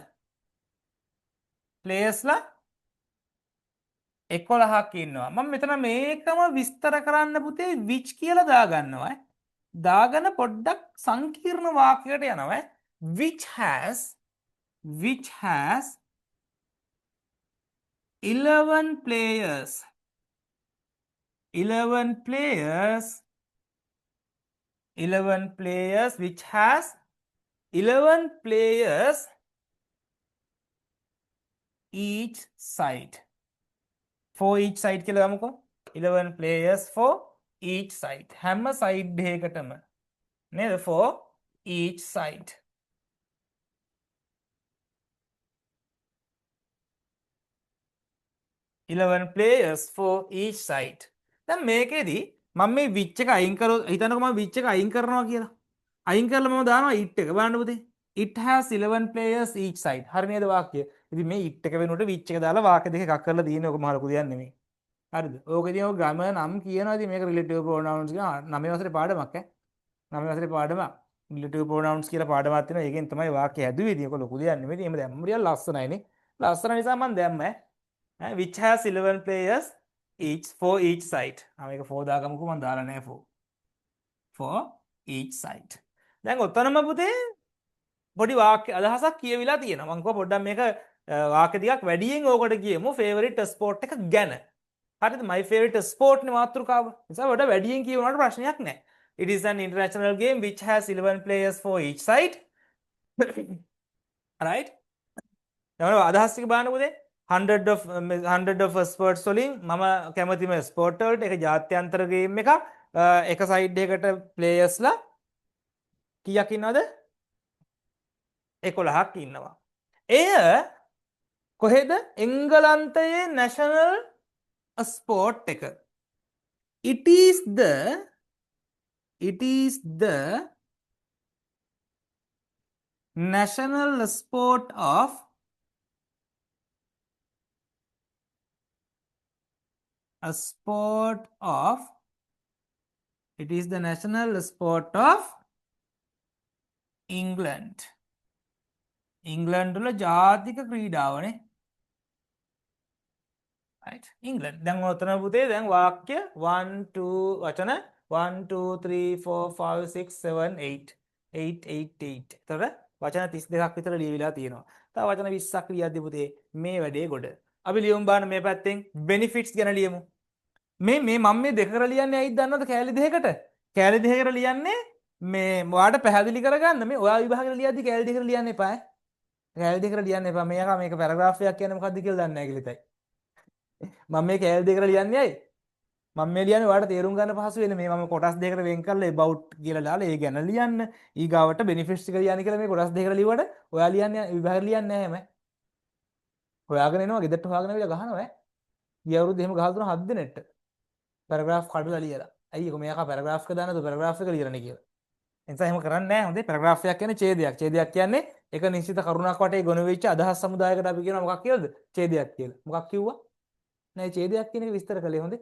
ප්ලේයර්ස්ලා 11ක් ඉන්නවා. මම මෙතන මේකම විස්තර කරන්න පුතේ which කියලා දාගන්නවා. දාගෙන පොඩ්ඩක් සංකීර්ණ වාක්‍යයකට යනවා. which has 11 players 11 players which has 11 players each side for each side කියලා ගමුකෝ 11 players for each side හැම side එකකටම නේද for each side 11 players for each side. දැන් මේකෙදි මම මේ විච් එක අයින් කරොත් හිතන්නකෝ මම විච් එක අයින් කරනවා කියලා. අයින් කරලා මම දානවා it එක. බලන්න පුතේ. It has 11 players each side. හරි නේද වාක්‍යය? ඉතින් මේ it එක වෙනුවට විච් එක දාලා වාක්‍ය දෙක එකක් කරලා තියෙන්නේ. ඔක මහ ලොකු දෙයක් නෙමෙයි. හරිද? ඕකේදී ඔය ග්‍රැමර් නම් කියනවා. ඉතින් මේක relative pronouns කියන 9 වසරේ පාඩමක් ඈ. 9 වසරේ පාඩමක්. relative pronouns කියලා පාඩමක් තියෙනවා. ඒකෙන් තමයි වාක්‍ය හැදුවේ. ඉතින් ඔක ලොකු දෙයක් නෙමෙයි. එහෙම දැම්ම රියල් ලස්සනයිනේ. ලස්සන නිසා මම දැම්ම ඈ. Which has 11 players each for each side. මේක 4 දාගමුකෝ මම දාලා නැහැ 4. For each side. දැන් ඔතනම පුතේ පොඩි වාක්‍ය අදහසක් කියවිලා තියෙනවා. මම පොඩ්ඩක් මේක වාක්‍ය ටිකක් වැඩියෙන් ඕකට කියමු favorite sport එක ගැන. හරිද? my favorite sport නේ මාතෘකාව. නිසා වඩා වැඩියෙන් කියවුවාට ප්‍රශ්නයක් නැහැ. It is an international game which has 11 players for each side. Right? දැන් අදහස් ටික බලන්න පුතේ. 100 of sports වලින් මම කැමතිම ස්පෝර්ට් වලට ඒක ජාත්‍යන්තර ගේම් එකක්. එක සයිඩ් එකකට ප්ලේයර්ස්ලා කීයක් ඉන්නවද? 11ක් ඉන්නවා. එය කොහෙද? එංගලන්තයේ national sport එක. It is the national sport of it is the national sport of England. England වල ජාතික ක්‍රීඩාවනේ. right England. දැන් ඔතන පුතේ දැන් වාක්‍ය 1 2 වචන 1 2 3 4 5 6 7 8 8 8 8. එතකොට වචන 32ක් විතර ලියවිලා තියෙනවා. තව වචන 20ක් ලියද්දි පුතේ මේ වැඩේ ගොඩ. අපි ලියමු බලන්න මේ පැත්තෙන් benefits ගැන ලියමු. මේ මම මේ දෙක කර ලියන්නේ ඇයිද දන්නවද? කෑලි දෙකකට. කෑලි දෙකකට ලියන්නේ මේ ඔයාලට පැහැදිලි කරගන්න මේ ඔයා විභාගෙට ලියද්දි කෑලි දෙකකට ලියන්න එපා. කෑලි දෙකකට ලියන්න එපා. මේක පැරග්‍රාෆ් එකක් කියන්නේ මොකද්ද කියලා දන්නේ නැහැ කිලිතයි. මම මේ කෑලි දෙකකට ලියන්නේ ඇයි? මම මේ ලියන්නේ ඔයාලට තේරුම් ගන්න පහසු වෙන්නේ මේ මම කොටස් දෙකකට වෙන් කරලා about කියලා දාලා ඒ ගැන ලියන්න. ඊගාවට benefits ටික ලියන්න කියලා මේ කොටස් දෙකකට ලියුවට ඔයා ලියන්නේ විභාගෙට ලියන්නේ නැහැ හැම. හොයාගෙන එනවා ගෙදරට හොයාගෙන ආවිලා ගහනවා ඈ. ගිය අවුරුද්දේ එහෙම ගහලා තුන 7 දිනෙට. පැරග්‍රාෆ් කඩලා ලියලා. අයියෝ මෙයාක පැරග්‍රාෆ් එක දාන්නද පැරග්‍රාෆ් එක ලියලානේ කියලා. එනිසා එහෙම කරන්නේ නැහැ. හොඳේ පැරග්‍රාෆ් එකක් කියන්නේ ඡේදයක්. ඡේදයක් කියන්නේ එක නිශ්චිත කරුණක් වටේ ගොනු වෙච්ච අදහස් සමුදායකට අපි කියනවා මොකක් කියලාද? ඡේදයක් කියලා. මොකක් කිව්වා? නෑ ඡේදයක් කියන එක විස්තර කළේ හොඳේ.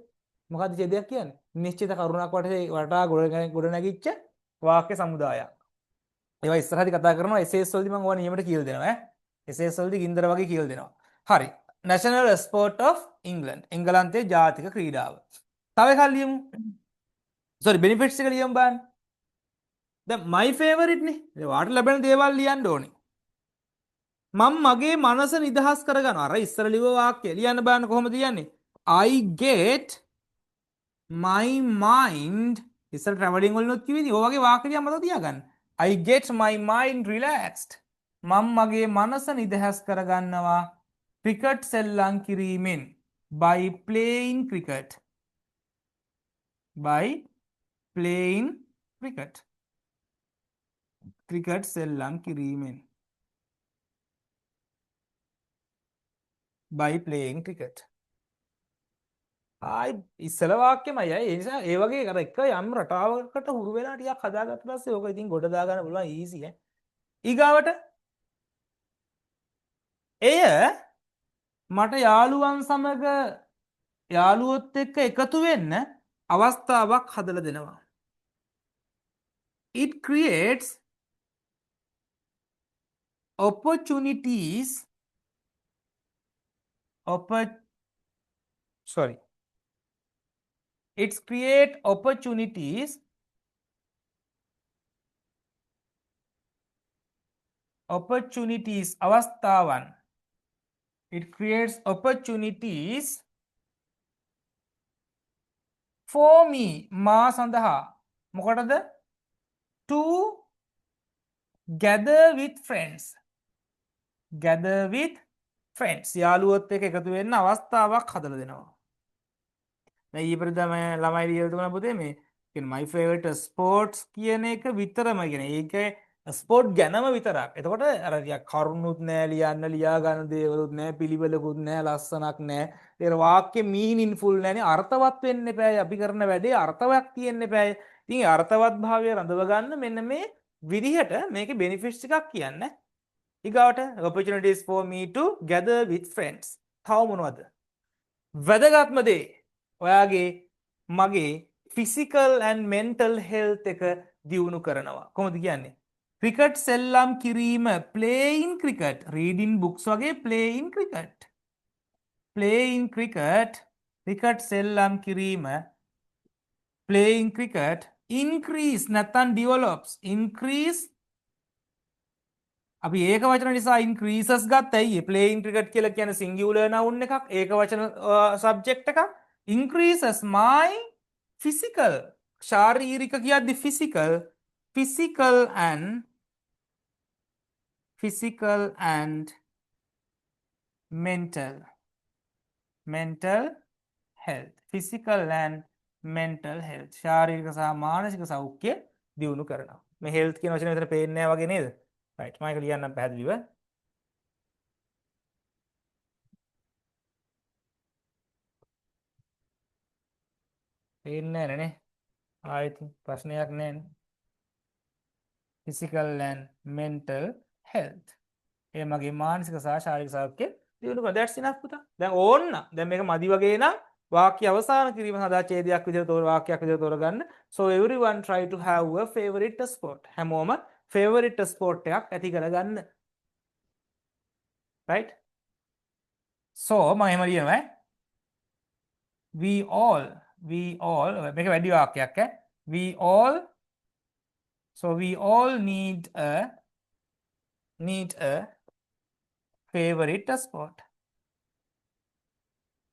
මොකද්ද ඡේදයක් කියන්නේ? නිශ්චිත කරුණක් වටේ වටා ගොඩ නැගිච්ච වාක්‍ය සමුදායක්. ඒවා ඉස්සරහදී කතා කරනවා SS වලදී මම ඕවා නියමයට කියලා දෙනවා ඈ SS වලදී ගින්දර වගේ කියලා දෙනවා හරි National Sport of England එංගලන්තයේ ජාතික ක්‍රීඩාව තව එකක් ලියමු sorry benefits එක ලියමු බලන්න දැන් my favorite නේ වාට ලැබෙන දේවල් ලියන්න ඕනේ මම මගේ මනස නිදහස් කරගන්නවා අර ඉස්සර ලිව වාක්‍ය ලියන්න බලන්න කොහොමද කියන්නේ I get my mind ඉස්සර ට්‍රැවලින් වලිනුත් කිව්වේදී ඔය වගේ වාක්‍ය ටිකක් මතක තියාගන්න I get my mind relaxed මම මගේ මනස නිදහස් කරගන්නවා ක්‍රිකට් සෙල්ලම් කිරීමෙන් by playing cricket by playing cricket cricket සෙල්ලම් කිරීමෙන් by playing cricket ආයි ඉස්සල වාක්‍යමයි ඒ නිසා ඒ වගේ අර එක යම් රටාවකට හුරු වෙලා ටිකක් හදාගත්ත පස්සේ ඕක ඉතින් ගොඩ දාගන්න පුළුවන් ඊසි ඈ ඊගාවට එය මට යාළුවන් සමග යාළුවොත් එක්ක එකතු වෙන්න අවස්ථාවක් හදලා දෙනවා it creates opportunities sorry it's create opportunities අවස්ථාවන් it creates opportunities for me මා සඳහා මොකටද to gather with friends යාළුවොත් එක්ක එකතු වෙන්න අවස්ථාවක් හදලා දෙනවා දැන් ඊපෙරදා මම ළමයි ලියලා දුන්නා පුතේ මේ කියන්නේ my favorite sports කියන එක විතරම කියන්නේ ඒකේ ස්පෝර්ට් ගැනම විතරක්. එතකොට අර ටිකක් කරුණුත් නෑ ලියන්න ලියා ගන්න දේවලුත් නෑ පිළිවෙලකුත් නෑ ලස්සනක් නෑ. ඒ වාක්‍ය මීනින්ෆුල් නෑනේ අර්ථවත් වෙන්න එපායි. අපි කරන වැඩේ අර්ථයක් තියෙන්න එපායි. ඉතින් ඒ අර්ථවත් භාවය රඳව ගන්න මෙන්න මේ විදිහට මේකේ benefits ටිකක් කියන්නේ. ඊගාවට opportunities for me to gather with friends. තව මොනවද? වැදගත්ම දේ ඔයාගේ මගේ physical and mental health එක දියුණු කරනවා. කොහොමද කියන්නේ? ක්‍රිකට් සෙල්ලම් කිරීම playing cricket reading books වගේ playing cricket ක්‍රිකට් සෙල්ලම් කිරීම playing cricket increase නැත්තම් develops increase අපි ඒක වචන නිසා increases ගත්තා ඇයි playing cricket කියලා කියන singular noun එකක් ඒක වචන subject එකක් increases my physical ශාරීරික කියද්දි physical and mental health physical and mental health ශාරීරික සහ මානසික සෞඛ්‍ය දියුණු කරනවා මේ health කියන වචනේ විතර පේන්නේ නැහැ වගේ නේද right මම ඒක ලියන්නම් පැහැදිලිව පේන්නේ නැහැ නේ ආයෙත් ප්‍රශ්නයක් නැහැ physical and mental health ඒ මගේ මානසික සහ ශාරීරික සෞඛ්‍ය දියුණු කරනවා that's enough පුතා දැන් ඕන්න දැන් මේක මදි වගේ නම් වාක්‍ය අවසාන කිරීම සඳහා ඡේදයක් විදිහට වාක්‍යයක් විදිහට තෝරගන්න so everyone try to have a favorite sport හැමෝම favorite sport එකක් ඇති කරගන්න right so මම එහෙම ලියනවා we all මේක වැඩි වාක්‍යයක් we all need a favorite sport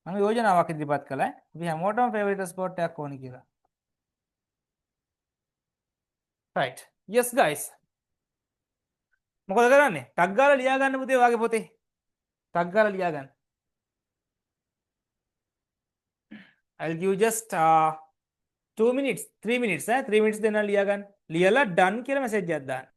මම යෝජනාවක් ඉදිරිපත් කළා අපි හැමෝටම favorite sport එකක් ඕනේ කියලා right yes guys මොකද කරන්නේ ටක් ගාලා ලියා ගන්න පුතේ ඔයාගේ පොතේ ටක් ගාලා ලියා ගන්න I'll give just 2 minutes 3 minutes 3 minutes දෙන්න ලියා ගන්න ලියලා done කියලා message එකක් දාන්න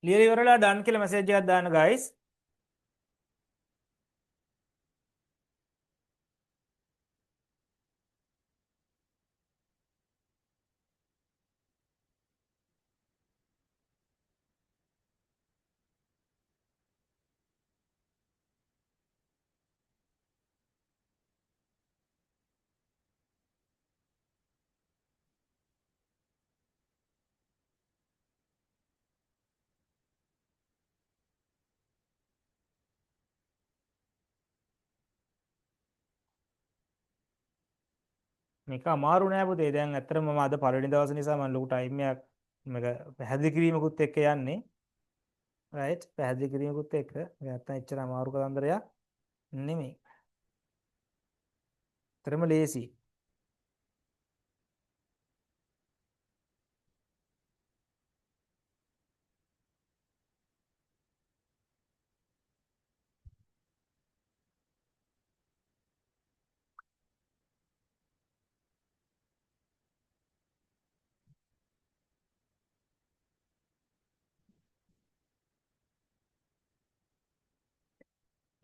ලියලා ඉවරලා done කියලා message එකක් දාන්න guys. මේක අමාරු නෑ පුතේ. දැන් ඇත්තටම මම අද පළවෙනි දවස් නිසා මම ලොකු ටයිම් එකක් මේක පැහැදිලි කිරීමකුත් එක්ක යන්නේ. රයිට් පැහැදිලි කිරීමකුත් එක්ක. මේක නැත්තම් එච්චර අමාරු කතන්දරයක් නෙමෙයි. තරම ලේසි.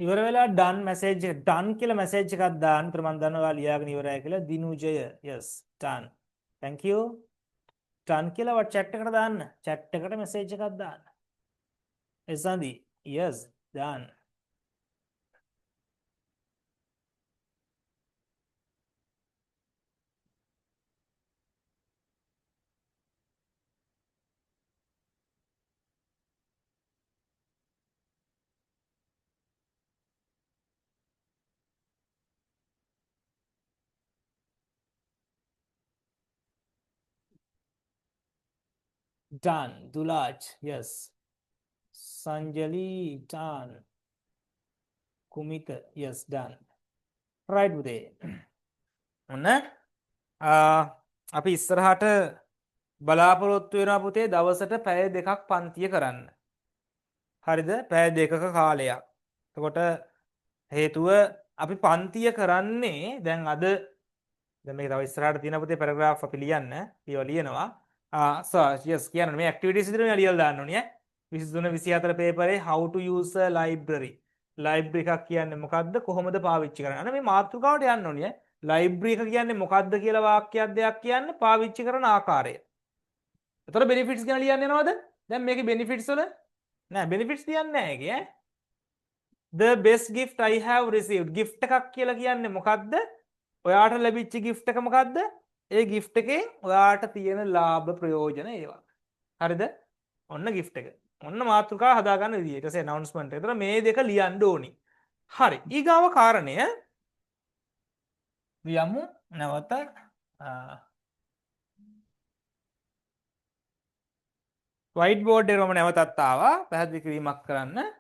ඉවර වෙලා done message එක done කියලා message එකක් දාන්න. ඒතර මම දන්නවා ලියාගෙන ඉවරයි කියලා. දිනුජය yes done. thank you. done කියලා chat එකට දාන්න. chat එකට message එකක් දාන්න. එසන්දි yes done. done. Dulaj yes. Sanjali done. Kumita yes done. right පුතේ. ඔන්න අපි ඉස්සරහට බලාපොරොත්තු වෙනවා පුතේ දවසට පැය දෙකක් පන්තිය කරන්න. හරිද? පැය දෙකක කාලයක්. එතකොට හේතුව අපි පන්තිය කරන්නේ දැන් අද දැන් මේක තව ඉස්සරහට තියෙන පුතේ පැරග්‍රාෆ් අපි ලියන්න. ඒවා ලියනවා. yes කියන්නේ මේ ඇක්ටිවිටිස් විතර මේ ලියලා දාන්න ඕනේ ඈ. 23 24 පේපරේ how to use a library. Library එකක් කියන්නේ මොකද්ද? කොහොමද පාවිච්චි කරන්නේ? අන්න මේ මාතෘකාවට යන්න ඕනේ ඈ. ලයිබ්‍රරි එක කියන්නේ මොකද්ද කියලා වාක්‍යයක් දෙයක් කියන්නේ පාවිච්චි කරන ආකාරය. එතකොට බෙනිෆිට්ස් ගැන ලියන්න යනවද? දැන් මේකේ බෙනිෆිට්ස් වල නෑ බෙනිෆිට්ස් ලියන්නේ නෑ ඒකේ ඈ. The best gift I have received. gift එකක් කියලා කියන්නේ මොකද්ද? ඔයාට ලැබිච්ච gift එක මොකද්ද? ඒ gift එකෙන් ඔයාට තියෙන ලාභ ප්‍රයෝජන ඒවා. හරිද? ඔන්න gift එක. ඔන්න මාතෘකාව හදාගන්න විදිය. ඊට පස්සේ announcement එක. ඒතර මේ දෙක ලියන්න ඕනි. හරි. ඊගාව කාරණය යමු නැවත white board එකේම නැවතත් ආවා පැහැදිලි කිරීමක් කරන්න.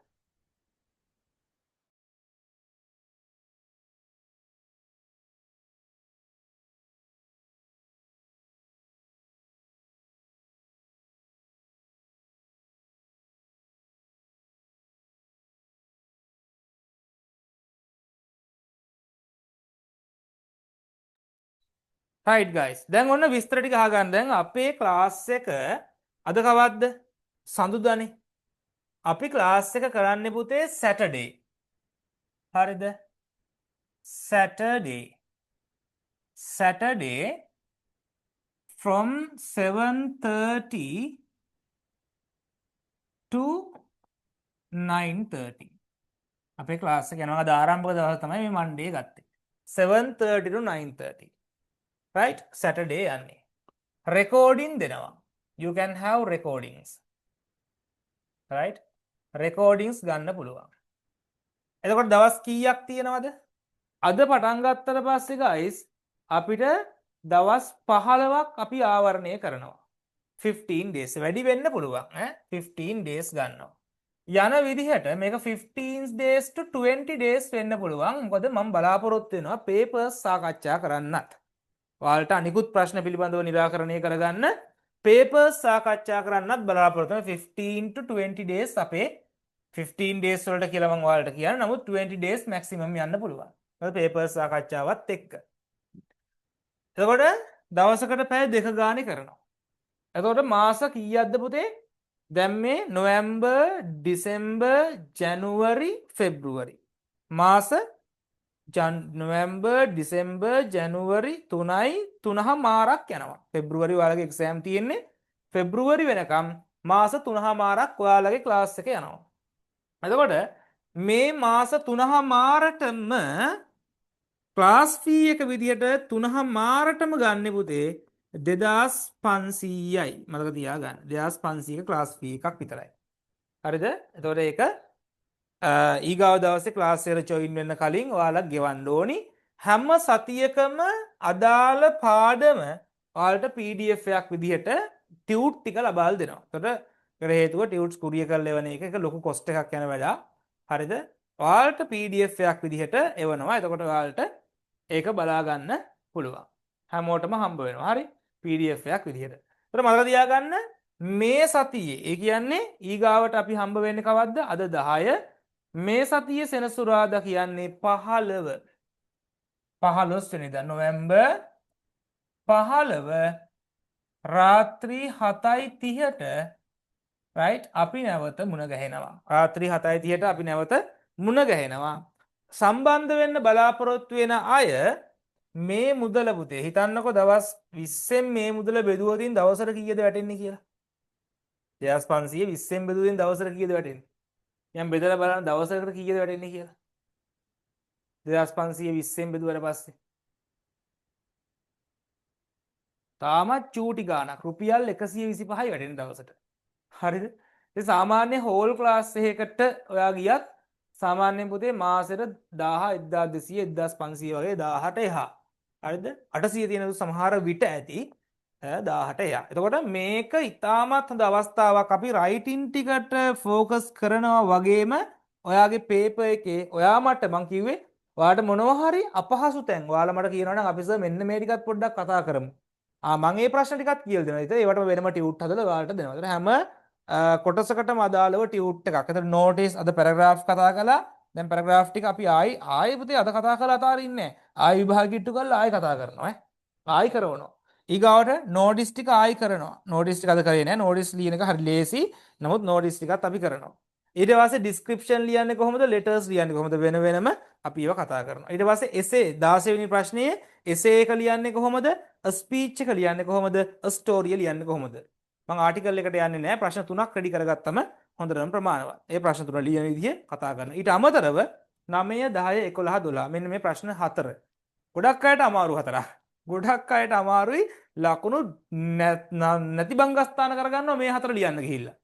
right guys. දැන් ඔන්න විස්තර ටික අහගන්න. දැන් අපේ ක්ලාස් එක අද කවද්ද? සඳුදානේ. අපි ක්ලාස් එක කරන්නේ පුතේ Saturday. හරිද? Saturday from 7:30 to 9:30. අපේ ක්ලාස් එක යනවා. අද ආරම්භක දවස් තමයි මේ Monday ගත්තේ. 7:30 to 9:30. right? Saturday යන්නේ. recording දෙනවා. You can have recordings. right? recordings ගන්න පුළුවන්. එතකොට දවස් කීයක් තියෙනවද? අද පටන් ගත්තට පස්සේ guys අපිට දවස් 15ක් අපි ආවරණය කරනවා. 15 days වැඩි වෙන්න පුළුවන් ඈ 15 days ගන්නවා. යන විදිහට මේක 15 days to 20 days වෙන්න පුළුවන්. මොකද මම බලාපොරොත්තු වෙනවා papers සාකච්ඡා කරන්නත්. ඔයාලට අනිකුත් ප්‍රශ්න පිළිබඳව නිරාකරණය කරගන්න papers සාකච්ඡා කරන්නත් බලාපොරොත්තු වෙනවා. 15 to 20 days අපේ 15 days වලට කියලා මම ඔයාලට කියන්න. නමුත් 20 days maximum යන්න පුළුවන්. මොකද papers සාකච්ඡාවත් එක්ක. එතකොට දවසකට පැය දෙක ගානේ කරනවා. එතකොට මාස කීයක්ද පුතේ? දැන් මේ නොවැම්බර් ඩිසෙම්බර් ජැනුවරි ෆෙබ්‍රුවරි මාස නොවැම්බර් ඩිසෙම්බර් ජැනුවරි 3.5 යනවා. පෙබ්‍රුවරි ඔයාලගේ එක්සෑම් තියෙන්නේ පෙබ්‍රුවරි වෙනකම් මාස 3.5 ඔයාලගේ ක්ලාස් එක යනවා. එතකොට මේ මාස 3.5ටම ක්ලාස් ෆී එක විදිහට 3.5ටම ගන්න පුතේ 2500යි. මතක තියාගන්න. 2500ක ක්ලාස් ෆී එකක් විතරයි. හරිද? එතකොට ඒක ඊගාව දවසේ ක්ලාස් එකට ජොයින් වෙන්න කලින් ඔයාලා ගෙවන්න ඕනි. හැම සතියකම අදාළ පාඩම ඔයාලට PDF එකක් විදිහට ටියුට් ටික ලබා දෙනවා. එතකොට කර හේතුව ටියුට්ස් කුරියර් කරලා එවන එක ලොකු කොස්ට් එකක් යන වැඩක්. හරිද? ඔයාලට PDF එකක් විදිහට එවනවා. එතකොට ඔයාලට ඒක බලා ගන්න පුළුවන්. හැමෝටම හම්බ වෙනවා. හරි? PDF එකක් විදිහට. එතකොට මතක තියාගන්න මේ සතියේ ඒ කියන්නේ ඊගාවට අපි හම්බ වෙන්නේ කවද්ද? අද 10 මේ සතියේ සෙනසුරාදා කියන්නේ 15 වෙනිදා නොවැම්බර් 15 රාත්‍රී 7:30ට රයිට් අපි නැවත මුණ ගැහෙනවා. රාත්‍රී 7:30ට අපි නැවත මුණ ගැහෙනවා. සම්බන්ධ වෙන්න බලාපොරොත්තු වෙන අය මේ මුදල පුතේ හිතන්නකෝ දවස් 20න් මේ මුදල බෙදුවොතින් දවසට කීයද වැටෙන්නේ කියලා. 2500 20න් බෙදුවොතින් දවසට කීයද වැටෙන්නේ? යම් බෙදලා බලන්න දවසකට කීයද වැටෙන්නේ කියලා. 2500 20න් බෙදුවට පස්සේ තාමත් චූටි ගාණක් රුපියල් 125යි වැටෙන දවසට. හරිද? ඉතින් සාමාන්‍ය හෝල් ක්ලාස් එකකට ඔයා ගියත් සාමාන්‍යයෙන් පුතේ මාසෙට 1000 1200 1500 වගේ 1000ට එහා. හරිද? 800 තියෙන සමහර විට ඇති 1000ට එහා. එතකොට මේක ඉතාමත් හොඳ අවස්ථාවක්. අපි රයිටින් ටිකට ફોකස් කරනවා වගේම ඔයාගේ පේපර් එකේ ඔයා මට මං කිව්වේ ඔයාලට මොනවා හරි අපහසු තැන් ඔයාලා මට කියනවා නම් අපි සර් මෙන්න මේ ටිකත් පොඩ්ඩක් කතා කරමු. මම මේ ප්‍රශ්න ටිකත් කියලා දෙනවා. ඉතින් ඒවට වෙනම ටියුට් හදලා ඔයාලට දෙනවා. ඒතර හැම කොටසකටම අදාළව ටියුට් එකක්. ඒතර නෝටිස් අද පැරග්‍රාෆ් කතා කළා. දැන් පැරග්‍රාෆ් ටික අපි ආයි පුතේ අද කතා කරලා අතාරින්නේ නැහැ. ආයි විභාගෙ ඉට්ටු කරලා ආයි කතා කරනවා ඈ. ආයි කරවනවා. ඊගාවට නෝටිස් ටික ආයි කරනවා. නෝටිස් ටික අද කරේ නැහැ. නෝටිස් ලියන එක හරි ලේසි. නමුත් නෝටිස් ටිකත් අපි කරනවා. ඊට පස්සේ ඩිස්ක්‍රිප්ෂන් ලියන්නේ කොහොමද? ලෙටර්ස් ලියන්නේ කොහොමද? වෙන වෙනම අපි ඒවා කතා කරනවා. ඊට පස්සේ එසේ 16 වෙනි ප්‍රශ්නයේ එසේ එක ලියන්නේ කොහොමද? ස්පීච් එක ලියන්නේ කොහොමද? ස්ටෝරිය ලියන්නේ කොහොමද? මම ආටිකල් එකට යන්නේ නැහැ. ප්‍රශ්න 3ක් රෙඩි කරගත්තම හොඳටම ප්‍රමාණවත්. ඒ ප්‍රශ්න 3 ලියන විදිහ කතා කරනවා. ඊට අමතරව 9 10 11 12 මෙන්න මේ ප්‍රශ්න 4. ගොඩක් අයට අමාරු 4ක්. ගොඩක් අයට අමාරුයි ලකුණු නැති බංගස්ථාන කරගන්නවා මේ 4 ලියන්න ගිහිල්ලා.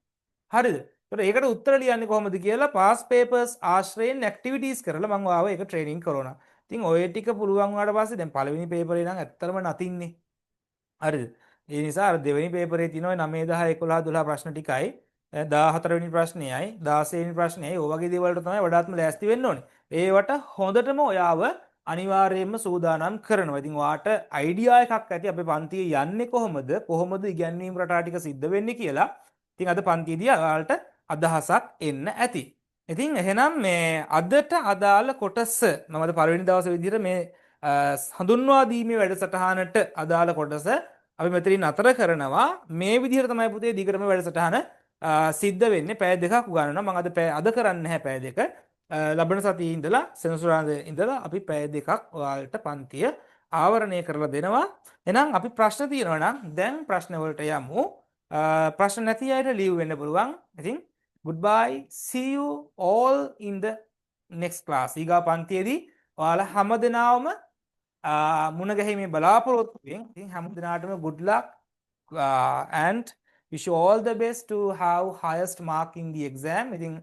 හරිද? ඒකට ඒකට උත්තර ලියන්නේ කොහොමද කියලා පාස් පේපර්ස් ආශ්‍රයෙන් ඇක්ටිවිටීස් කරලා මම ආව ඒක ට්‍රේනින් කරනවා. ඉතින් ඔය ටික පුළුවන් වුණාට පස්සේ දැන් පළවෙනි පේපරේ නම් ඇත්තටම නතින්නේ. හරිද? ඒ නිසා අර දෙවෙනි පේපරේ තියෙන 9 10 11 12 ප්‍රශ්න ටිකයි 14 වෙනි ප්‍රශ්නයයි 16 වෙනි ප්‍රශ්නයයි ඔය වගේ දේවල් වලට තමයි වඩාත්ම ලෑස්ති වෙන්න ඕනේ. ඒවට හොඳටම ඔයාව අනිවාර්යයෙන්ම සූදානම් කරනවා. ඉතින් ඔයාට අයිඩියා එකක් ඇති අපේ පන්තියේ යන්නේ කොහොමද? කොහොමද ඉගැන්වීම් රටා ටික සිද්ධ වෙන්නේ කියලා. ඉතින් අද පන්තියේදී ඔයාලට අදහසක් එන්න ඇති. ඉතින් එහෙනම් මේ අදට අදාළ කොටස මම අද පළවෙනි දවසේ විදිහට මේ හඳුන්වා දීමේ වැඩසටහනට අදාළ කොටස අපි මෙතනින් අතර කරනවා. මේ විදිහට තමයි පුතේ දිගටම වැඩසටහන සිද්ධ වෙන්නේ. පැය දෙකක් උගන්වනවා. මම අද කරන්නේ නැහැ පැය දෙක. ලබන සතියේ ඉඳලා සෙනසුරාදා ඉඳලා අපි පැය දෙකක් ඔයාලට පන්තිය ආවරණය කරලා දෙනවා. එහෙනම් අපි ප්‍රශ්න තියෙනවා නම් දැන් ප්‍රශ්න වලට යමු. ප්‍රශ්න නැති අයට ලීව් වෙන්න පුළුවන්. ඉතින් goodbye, see you all in the next class. ඊගා පන්තියේදී ඔයාලා හැමදෙනාම මුණ ගැහිමේ බලාපොරොත්තු වෙමින් ඉතින් හැමදෙනාටම good luck and wish you all the best to have highest mark in the exam. ඉතින්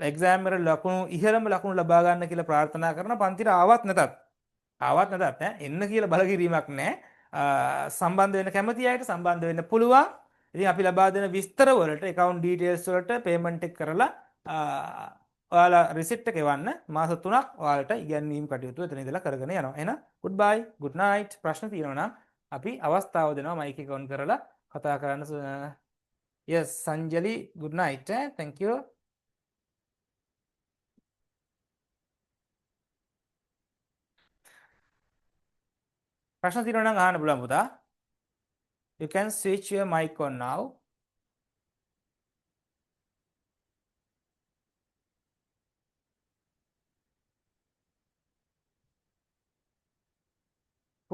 එක්සෑම් වල ලකුණු ඉහළම ලකුණු ලබා ගන්න කියලා ප්‍රාර්ථනා කරන පන්තිර ආවත් නැතත් එන්න කියලා බලකිරීමක් නැහැ. සම්බන්ධ වෙන්න කැමති අයට සම්බන්ධ වෙන්න පුළුවන්. ඉතින් අපි ලබා දෙන විස්තර වලට account details වලට payment එක කරලා ඔයාලා receipt එක එවන්න. මාස 3ක් ඔයාලට ඉගැන්වීම් කටයුතු එතන ඉඳලා කරගෙන යනවා. එහෙනම් goodbye, good night. ප්‍රශ්න තියෙනවා නම් අපි අවස්ථාව දෙනවා mic එක on කරලා කතා කරන්න. Yes, Sanjali, good night. Thank you. ප්‍රශ්න තියෙනවා නම් අහන්න පුළුවන් පුතා. You can switch your mic on now.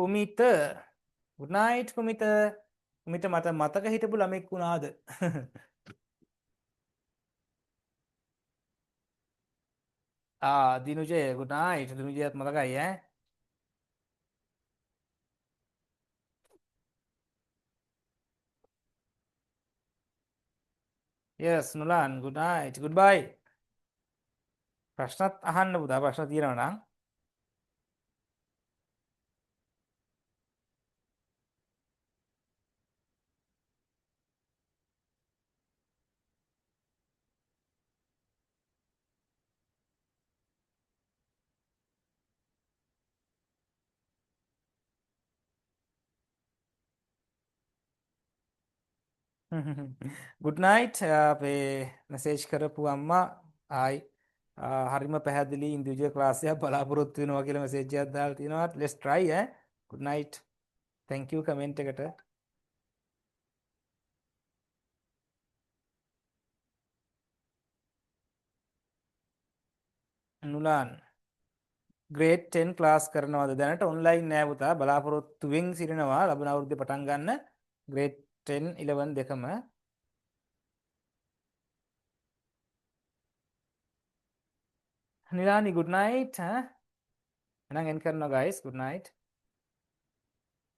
කුමිත good night කුමිත කුමිත මට මතක හිටපු ළමෙක් වුණාද දිනුජය good night දිනුජයත් මතකයි ඈ yes නුලාන් good night goodbye ප්‍රශ්නත් අහන්න පුතා ප්‍රශ්න තියෙනවා නම් good night අපේ මැසේජ් කරපු අම්මා ආයි හරිම පැහැදිලි ඉන්දිවිජුවල් ක්ලාස් එකක් බලාපොරොත්තු වෙනවා කියලා මැසේජ් එකක් දාලා තිනවා let's try good night thank you comment එකට නුලාන් grade 10 ක්ලාස් කරනවාද දැනට ඔන්ලයින් නෑ පුතා බලාපොරොත්තුවෙන් සිටිනවා ලබන අවුරුද්දේ පටන් ගන්න grade 10 11 දෙකම නිලානි good night එහෙනම් end කරනවා guys good night